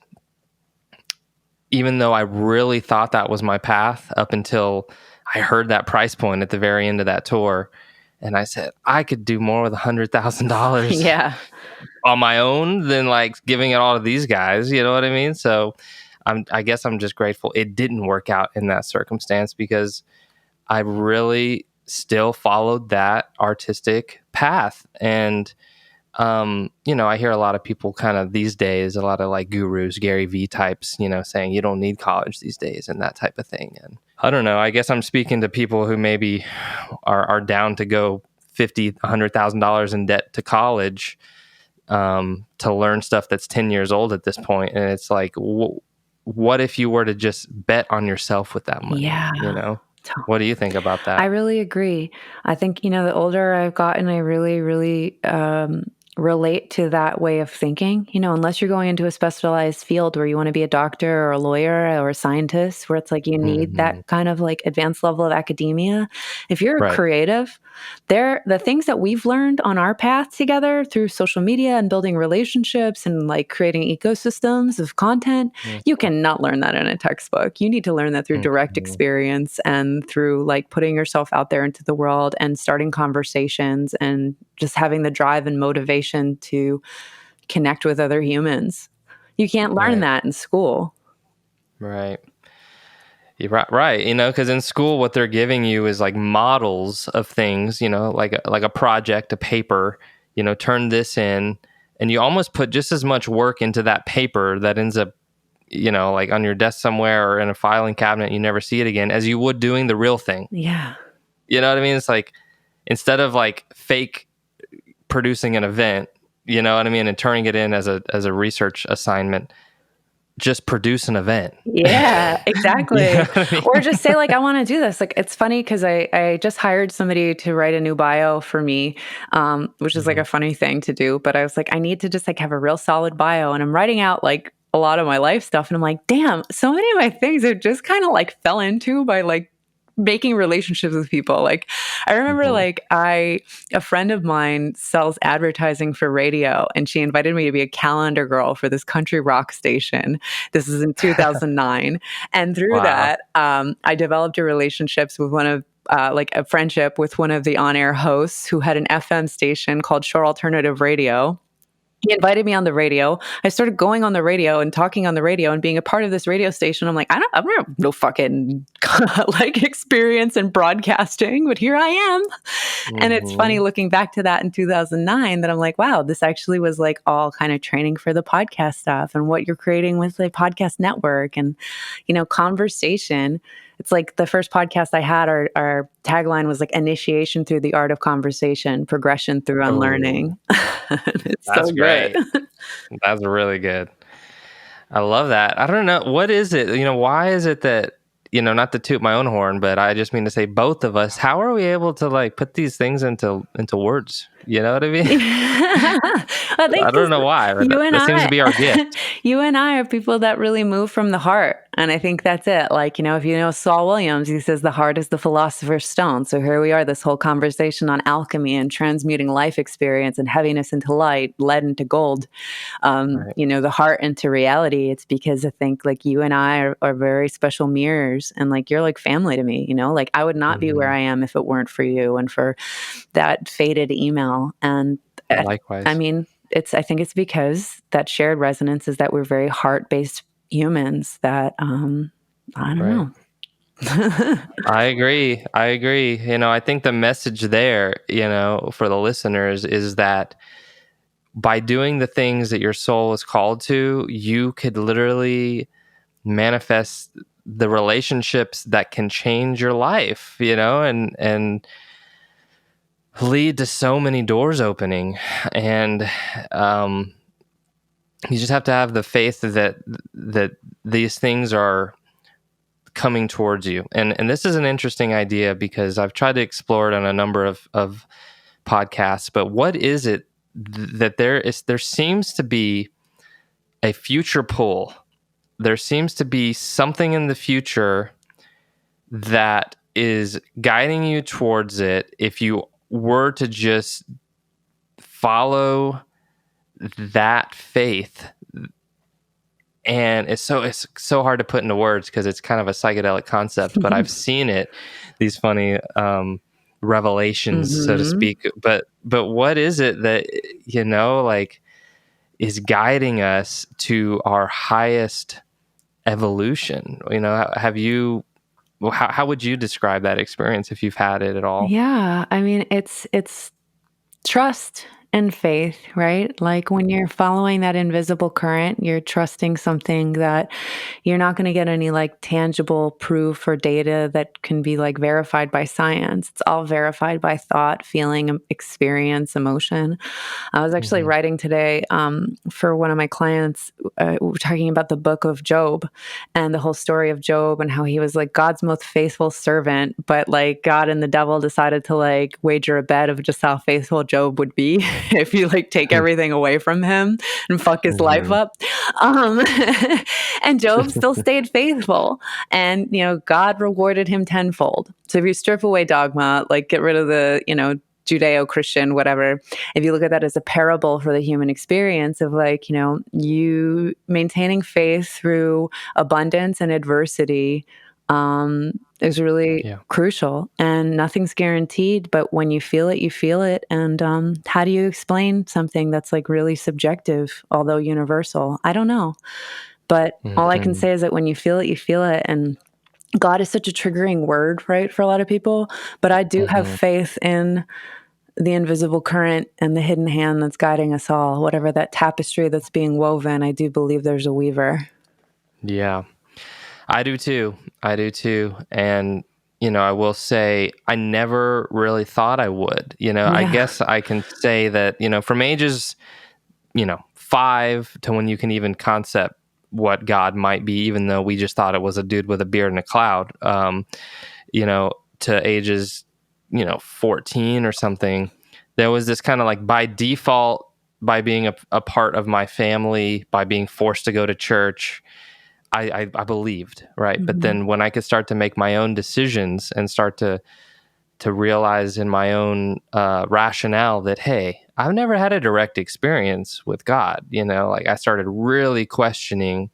even though I really thought that was my path up until I heard that price point at the very end of that tour, And I said, I could do more with $100,000 Yeah. on my own than like giving it all to these guys. You know what I mean? So I guess I'm just grateful it didn't work out in that circumstance, because I really still followed that artistic path. And, I hear a lot of people kind of these days, a lot of like gurus, Gary V types, saying you don't need college these days and that type of thing. And I don't know, I guess I'm speaking to people who maybe are down to go $100,000 in debt to college, to learn stuff that's 10 years old at this point. And it's like, what if you were to just bet on yourself with that money? Yeah. What do you think about that? I really agree. I think, the older I've gotten, I really, really relate to that way of thinking. Unless you're going into a specialized field where you want to be a doctor or a lawyer or a scientist, where it's like you need that kind of like advanced level of academia. If you're a Right. creative, the things that we've learned on our path together through social media and building relationships and like creating ecosystems of content, you cannot learn that in a textbook. You need to learn that through direct experience and through like putting yourself out there into the world and starting conversations and just having the drive and motivation to connect with other humans. You can't learn that in school. Right. You're right. Because in school, what they're giving you is like models of things, like a project, a paper, turn this in, and you almost put just as much work into that paper that ends up, like on your desk somewhere or in a filing cabinet, you never see it again, as you would doing the real thing. Yeah. You know what I mean? It's like, instead of like fake producing an event, you know what I mean, and turning it in as a research assignment, just produce an event. Yeah, exactly. You know what I mean? Or just say like, I want to do this. Like, it's funny because I just hired somebody to write a new bio for me, which is like a funny thing to do. But I was like, I need to just like have a real solid bio. And I'm writing out like a lot of my life stuff. And I'm like, damn, so many of my things are just kind of like fell into by like making relationships with people. Like I remember like a friend of mine sells advertising for radio, and she invited me to be a calendar girl for this country rock station. This is in 2009. And through that, I developed relationships with one of like a friendship with one of the on-air hosts who had an FM station called Shore Alternative Radio. He invited me on the radio. I started going on the radio and talking on the radio and being a part of this radio station. I'm like, I don't have no fucking like experience in broadcasting, but here I am. And it's funny looking back to that in 2009 that I'm like, wow, this actually was like all kind of training for the podcast stuff and what you're creating with the podcast network and, conversation. It's like the first podcast I had, our tagline was like initiation through the art of conversation, progression through unlearning. It's That's so great. good. That's really good. I love that. I don't know. What is it? Why is it that, not to toot my own horn, but I just mean to say both of us, how are we able to like put these things into words? You know what I mean? I don't know why. But that seems to be our gift. You and I are people that really move from the heart. And I think that's it. Like, if you know Saul Williams, he says the heart is the philosopher's stone. So here we are, this whole conversation on alchemy and transmuting life experience and heaviness into light, lead into gold, the heart into reality. It's because I think like you and I are very special mirrors, and like you're like family to me, like I would not be where I am if it weren't for you and for that faded email. And likewise. I mean, I think it's because that shared resonance is that we're very heart-based humans that, I don't know. I agree. I think the message there, for the listeners is that by doing the things that your soul is called to, you could literally manifest the relationships that can change your life, and lead to so many doors opening. And you just have to have the faith that these things are coming towards you. And this is an interesting idea because I've tried to explore it on a number of podcasts, but what is it that there seems to be a future pull? There seems to be something in the future that is guiding you towards it if you were to just follow that faith. And it's so hard to put into words because it's kind of a psychedelic concept, but I've seen it, these funny revelations, so to Mm-hmm. speak. But what is it that, like, is guiding us to our highest evolution? Have you? Well, how would you describe that experience if you've had it at all? Yeah, I mean, it's trust and faith, right? Like when you're following that invisible current, you're trusting something that you're not going to get any like tangible proof or data that can be like verified by science. It's all verified by thought, feeling, experience, emotion. I was actually Hmm. writing today for one of my clients. We were talking about the book of Job and the whole story of Job and how he was like God's most faithful servant, but like God and the devil decided to like wager a bet of just how faithful Job would be if you like take everything away from him and fuck his life Hmm. up. Um, and Job still stayed faithful, and God rewarded him tenfold. So if you strip away dogma, like get rid of the Judeo-Christian, whatever, if you look at that as a parable for the human experience of like, you maintaining faith through abundance and adversity is really Yeah. crucial, and nothing's guaranteed, but when you feel it, you feel it. And how do you explain something that's like really subjective, although universal? I don't know. But all I can Hmm. say is that when you feel it, you feel it. And God is such a triggering word, right, for a lot of people. But I do have Hmm. faith in the invisible current and the hidden hand that's guiding us all. Whatever that tapestry that's being woven, I do believe there's a weaver. Yeah. I do too. I do too. And, I will say I never really thought I would. I Yeah. guess I can say that, from ages, 5 to when you can even concept what God might be, even though we just thought it was a dude with a beard and a cloud, you know, to ages, 14 or something, there was this kind of like by default, by being a part of my family, by being forced to go to church, I believed, right? But Mhm. then when I could start to make my own decisions and start to realize in my own rationale that, hey, I've never had a direct experience with God, like I started really questioning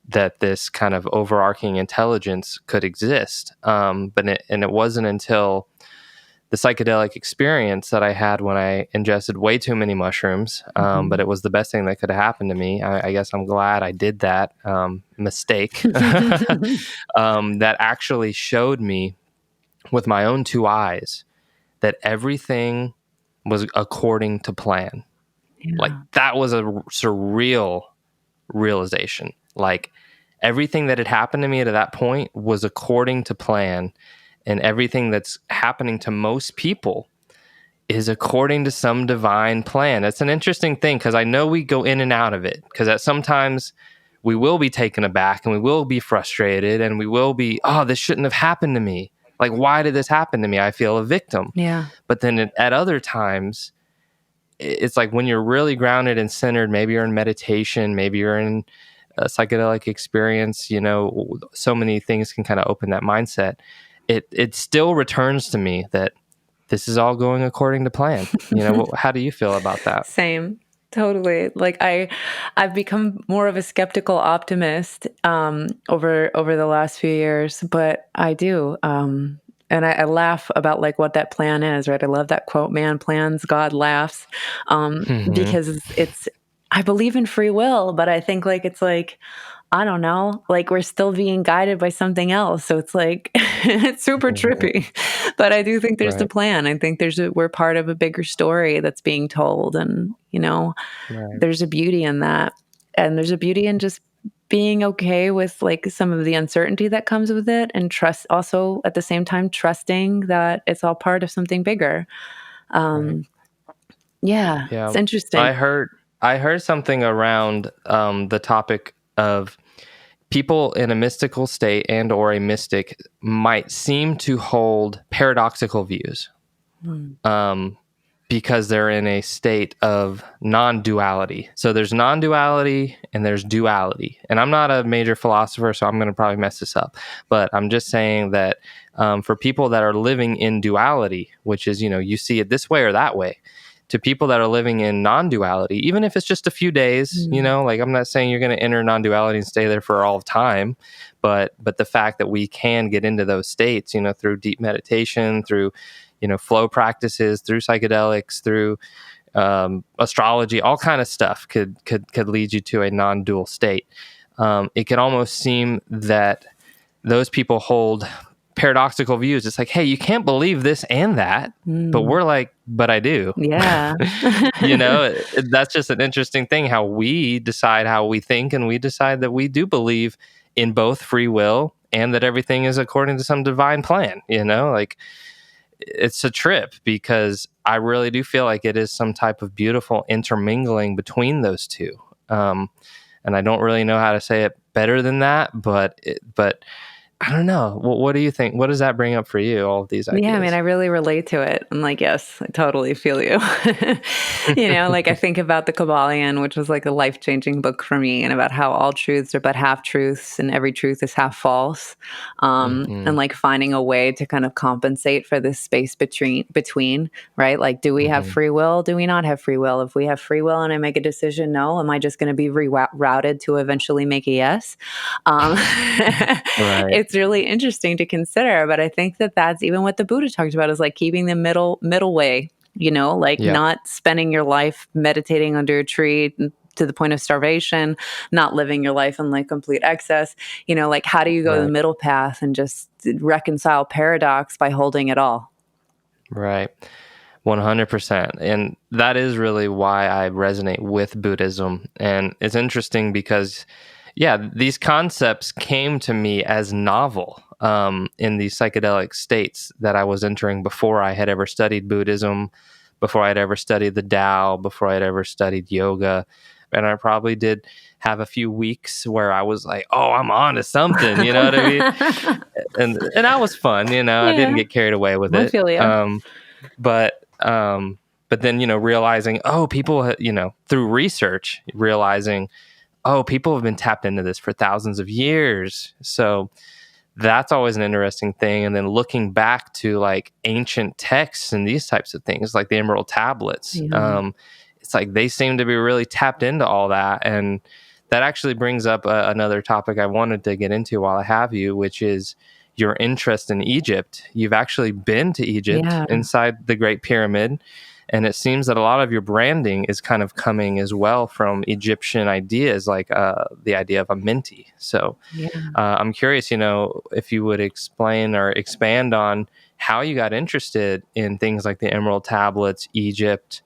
that this kind of overarching intelligence could exist. And it wasn't until the psychedelic experience that I had when I ingested way too many mushrooms, but Mhm. it was the best thing that could have happened to me. I guess I'm glad I did that mistake. That actually showed me with my own two eyes that everything was according to plan. Like Yeah. that was a surreal realization. Like everything that had happened to me to that point was according to plan, and everything that's happening to most people is according to some divine plan. It's an interesting thing because I know we go in and out of it, because at sometimes we will be taken aback and we will be frustrated and we will be, oh, this shouldn't have happened to me. Like, why did this happen to me? I feel a victim. Yeah. But then at other times, it's like when you're really grounded and centered, maybe you're in meditation, maybe you're in a psychedelic experience, so many things can kind of open that mindset. It still returns to me that this is all going according to plan. How do you feel about that? Same. Totally. Like I've become more of a skeptical optimist over the last few years, but I do. And I laugh about like what that plan is, right? I love that quote, man plans, God laughs. Hmm. Because it's I believe in free will, but I think like it's like I don't know, like we're still being guided by something else. So it's like it's super trippy. But I do think there's the Right. plan. I think we're part of a bigger story that's being told, and Right. there's a beauty in that. And there's a beauty in just being okay with like some of the uncertainty that comes with it, and trust, also at the same time trusting that it's all part of something bigger. Right. Um yeah, Yeah. it's interesting. I heard something around the topic of people in a mystical state and or a mystic might seem to hold paradoxical views, Hmm. um, because they're in a state of non-duality. So there's non-duality and there's duality. And I'm not a major philosopher, so I'm going to probably mess this up. But I'm just saying that for people that are living in duality, which is, you see it this way or that way, to people that are living in non-duality, even if it's just a few days, Hmm. like I'm not saying you're going to enter non-duality and stay there for all of time, but the fact that we can get into those states, through deep meditation, through flow practices, through psychedelics, through astrology, all kind of stuff could lead you to a non-dual state. It could almost seem that those people hold paradoxical views. It's like, hey, you can't believe this and that, but we're like, but I do. Yeah. That's just an interesting thing, how we decide how we think, and we decide that we do believe in both free will and that everything is according to some divine plan. Like, it's a trip, because I really do feel like it is some type of beautiful intermingling between those two. And I don't really know how to say it better than that, but I don't know. What do you think? What does that bring up for you, all of these ideas? Yeah, I mean, I really relate to it. I'm like, yes, I totally feel you. Like I think about the Kabbalion, which was like a life-changing book for me, and about how all truths are but half truths and every truth is half false. And like finding a way to kind of compensate for this space between, right? Like, do we have free will? Do we not have free will? If we have free will and I make a decision, no, am I just going to be rerouted to eventually make a yes? Right. It's really interesting to consider, but I think that that's even what the Buddha talked about, is like keeping the middle way, not spending your life meditating under a tree to the point of starvation, not living your life in like complete excess. Like, how do you go the middle path and just reconcile paradox by holding it all? Right. 100%. And that is really why I resonate with Buddhism. And it's interesting because, these concepts came to me as novel in these psychedelic states that I was entering before I had ever studied Buddhism, before I'd ever studied the Tao, before I'd ever studied yoga. And I probably did have a few weeks where I was like, oh, I'm on to something, you know what I mean? And that was fun, I didn't get carried away with it. I feel you. But then, realizing, people, through research, realizing, people have been tapped into this for thousands of years. So that's always an interesting thing. And then looking back to like ancient texts and these types of things, like the Emerald Tablets, it's like they seem to be really tapped into all that. And that actually brings up another topic I wanted to get into while I have you, which is your interest in Egypt. You've actually been to Egypt, inside the Great Pyramid. And it seems that a lot of your branding is kind of coming as well from Egyptian ideas, like the idea of a minty. So I'm curious, if you would explain or expand on how you got interested in things like the Emerald Tablets, Egypt,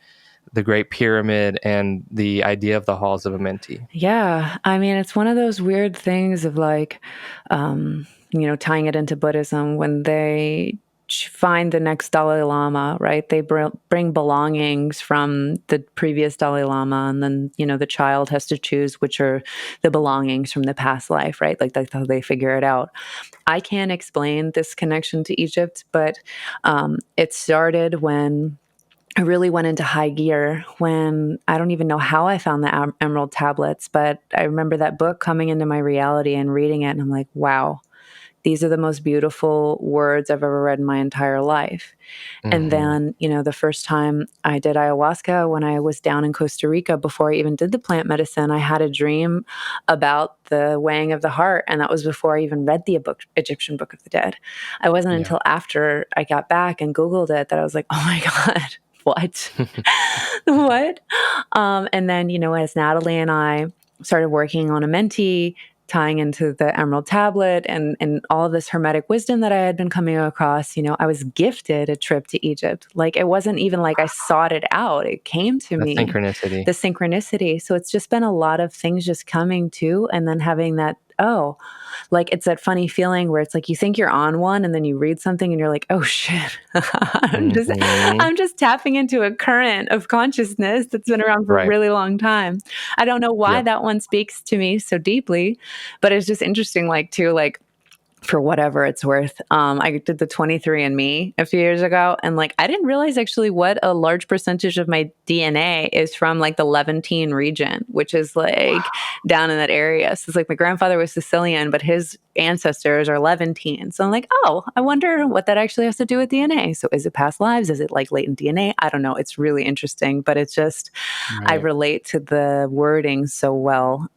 the Great Pyramid, and the idea of the halls of Amenti. Yeah. I mean, it's one of those weird things of like, tying it into Buddhism, when they find the next Dalai Lama, right? They bring belongings from the previous Dalai Lama, and then, the child has to choose which are the belongings from the past life, right? Like that's how they figure it out. I can't explain this connection to Egypt, but it started when I really went into high gear, when I don't even know how I found the Emerald Tablets, but I remember that book coming into my reality and reading it, and I'm like, wow, these are the most beautiful words I've ever read in my entire life. And then, the first time I did ayahuasca, when I was down in Costa Rica, before I even did the plant medicine, I had a dream about the weighing of the heart. And that was before I even read the Egyptian Book of the Dead. It wasn't until after I got back and Googled it that I was like, oh my God, what? What? And then, as Natalie and I started working on a mentee, tying into the Emerald Tablet and all of this Hermetic wisdom that I had been coming across, I was gifted a trip to Egypt. Like, it wasn't even like I sought it out. It came to me. The synchronicity. So it's just been a lot of things just coming to, and then having that, like, it's that funny feeling where it's like you think you're on one, and then you read something and you're like, oh shit, I'm just tapping into a current of consciousness that's been around for a really long time. I don't know why that one speaks to me so deeply, but it's just interesting, for whatever it's worth. I did the 23andMe a few years ago, and I didn't realize actually what a large percentage of my DNA is from the Levantine region, which is down in that area. So it's my grandfather was Sicilian, but his ancestors are Levantine. So I'm like, oh, I wonder what that actually has to do with DNA. So is it past lives? Is it latent DNA? I don't know. It's really interesting, but it's just, I relate to the wording so well.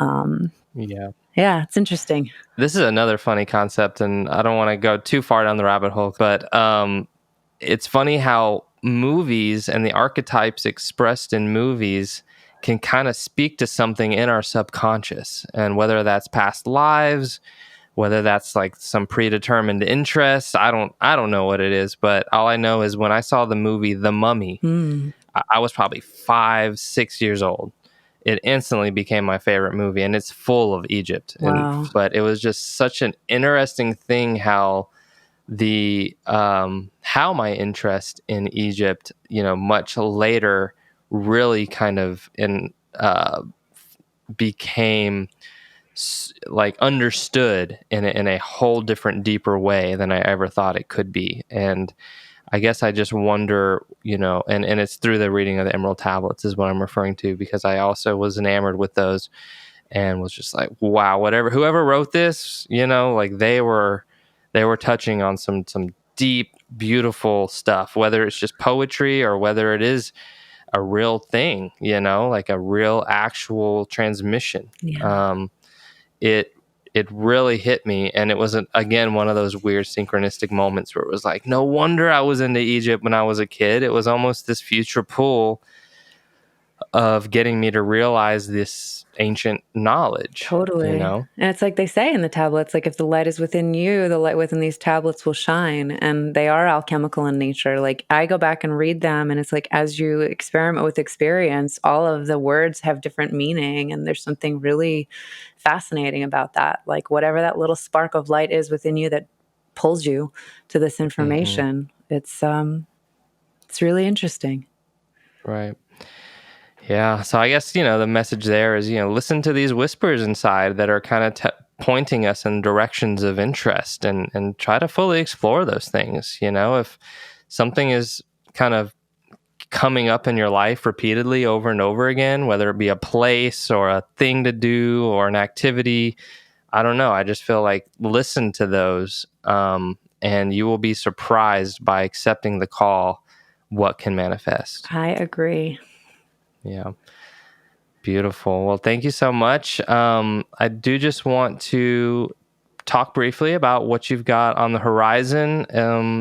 Yeah, it's interesting. This is another funny concept, and I don't want to go too far down the rabbit hole, but it's funny how movies and the archetypes expressed in movies can kind of speak to something in our subconscious, and whether that's past lives, whether that's like some predetermined interest, I don't know what it is, but all I know is when I saw the movie The Mummy, Mm. I was probably 5, 6 years old. It instantly became my favorite movie, and it's full of Egypt. Wow. But it was just such an interesting thing how how my interest in Egypt, much later, really kind of became like understood in a whole different, deeper way than I ever thought it could be. And I guess I just wonder, and it's through the reading of the Emerald Tablets is what I'm referring to, because I also was enamored with those and was just like, wow, whoever wrote this, like they were touching on some deep, beautiful stuff, whether it's just poetry or whether it is a real thing, like a real actual transmission. Yeah. It really hit me, and it was again one of those weird synchronistic moments where it was like, no wonder I was into Egypt when I was a kid. It was almost this future pull of getting me to realize this ancient knowledge, Totally. And it's like they say in the tablets, like if the light is within you, the light within these tablets will shine. And they are alchemical in nature. Like I go back and read them, and it's like as you experiment with experience, all of the words have different meaning. And there's something really fascinating about that. Like whatever that little spark of light is within you that pulls you to this information. It's really interesting. Right. Yeah. So I guess, the message there is, listen to these whispers inside that are kind of pointing us in directions of interest, and try to fully explore those things. If something is kind of coming up in your life repeatedly over and over again, whether it be a place or a thing to do or an activity, I don't know. I just feel like listen to those, and you will be surprised by accepting the call, what can manifest. I agree. Yeah. Beautiful. Well, thank you so much. I do just want to talk briefly about what you've got on the horizon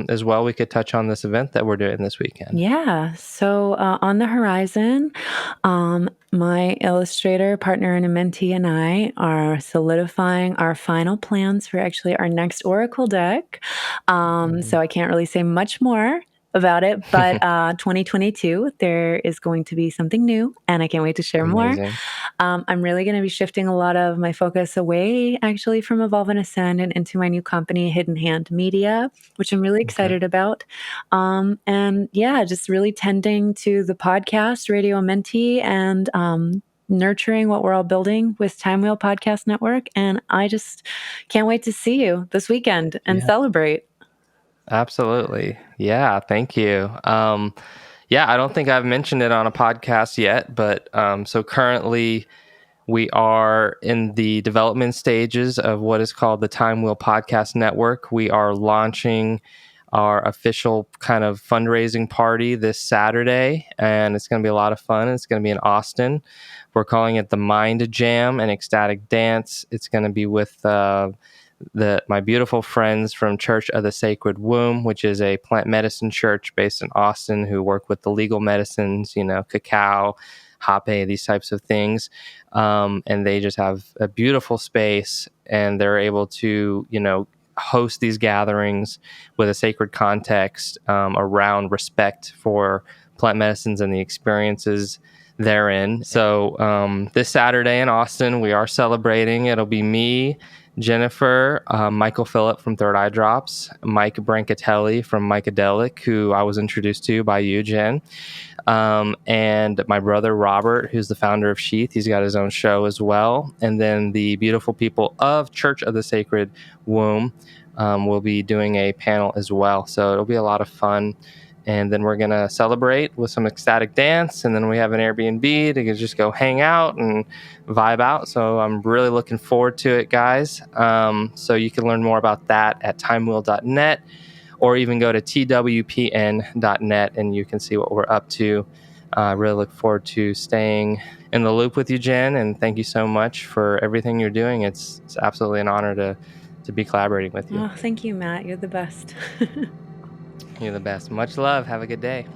as well. We could touch on this event that we're doing this weekend. Yeah. So on the horizon, my illustrator partner and a mentee and I are solidifying our final plans for actually our next Oracle deck. So I can't really say much more about it, but 2022, there is going to be something new, and I can't wait to share more. Amazing. I'm really going to be shifting a lot of my focus away, actually, from Evolve and Ascend and into my new company, Hidden Hand Media, which I'm really excited about. And yeah, just really tending to the podcast, Radio Mentee, and nurturing what we're all building with Time Wheel Podcast Network. And I just can't wait to see you this weekend and celebrate. Absolutely. Yeah. Thank you. Yeah, I don't think I've mentioned it on a podcast yet, but so currently we are in the development stages of what is called the Time Wheel Podcast Network. We are launching our official kind of fundraising party this Saturday, and it's going to be a lot of fun. It's going to be in Austin. We're calling it the Mind Jam and Ecstatic Dance. It's going to be with my beautiful friends from Church of the Sacred Womb, which is a plant medicine church based in Austin who work with the legal medicines, cacao, hape, these types of things. And they just have a beautiful space, and they're able to, host these gatherings with a sacred context around respect for plant medicines and the experiences therein. So this Saturday in Austin, we are celebrating. It'll be me, Jennifer, Michael Phillip from Third Eye Drops, Mike Brancatelli from Mycadelic, who I was introduced to by you, Jen, and my brother Robert, who's the founder of Sheath. He's got his own show as well. And then the beautiful people of Church of the Sacred Womb will be doing a panel as well. So it'll be a lot of fun. And then we're going to celebrate with some ecstatic dance. And then we have an Airbnb to just go hang out and vibe out. So I'm really looking forward to it, guys. So you can learn more about that at timewheel.net, or even go to twpn.net and you can see what we're up to. I really look forward to staying in the loop with you, Jen. And thank you so much for everything you're doing. It's absolutely an honor to be collaborating with you. Oh, thank you, Matt. You're the best. You're the best. Much love. Have a good day.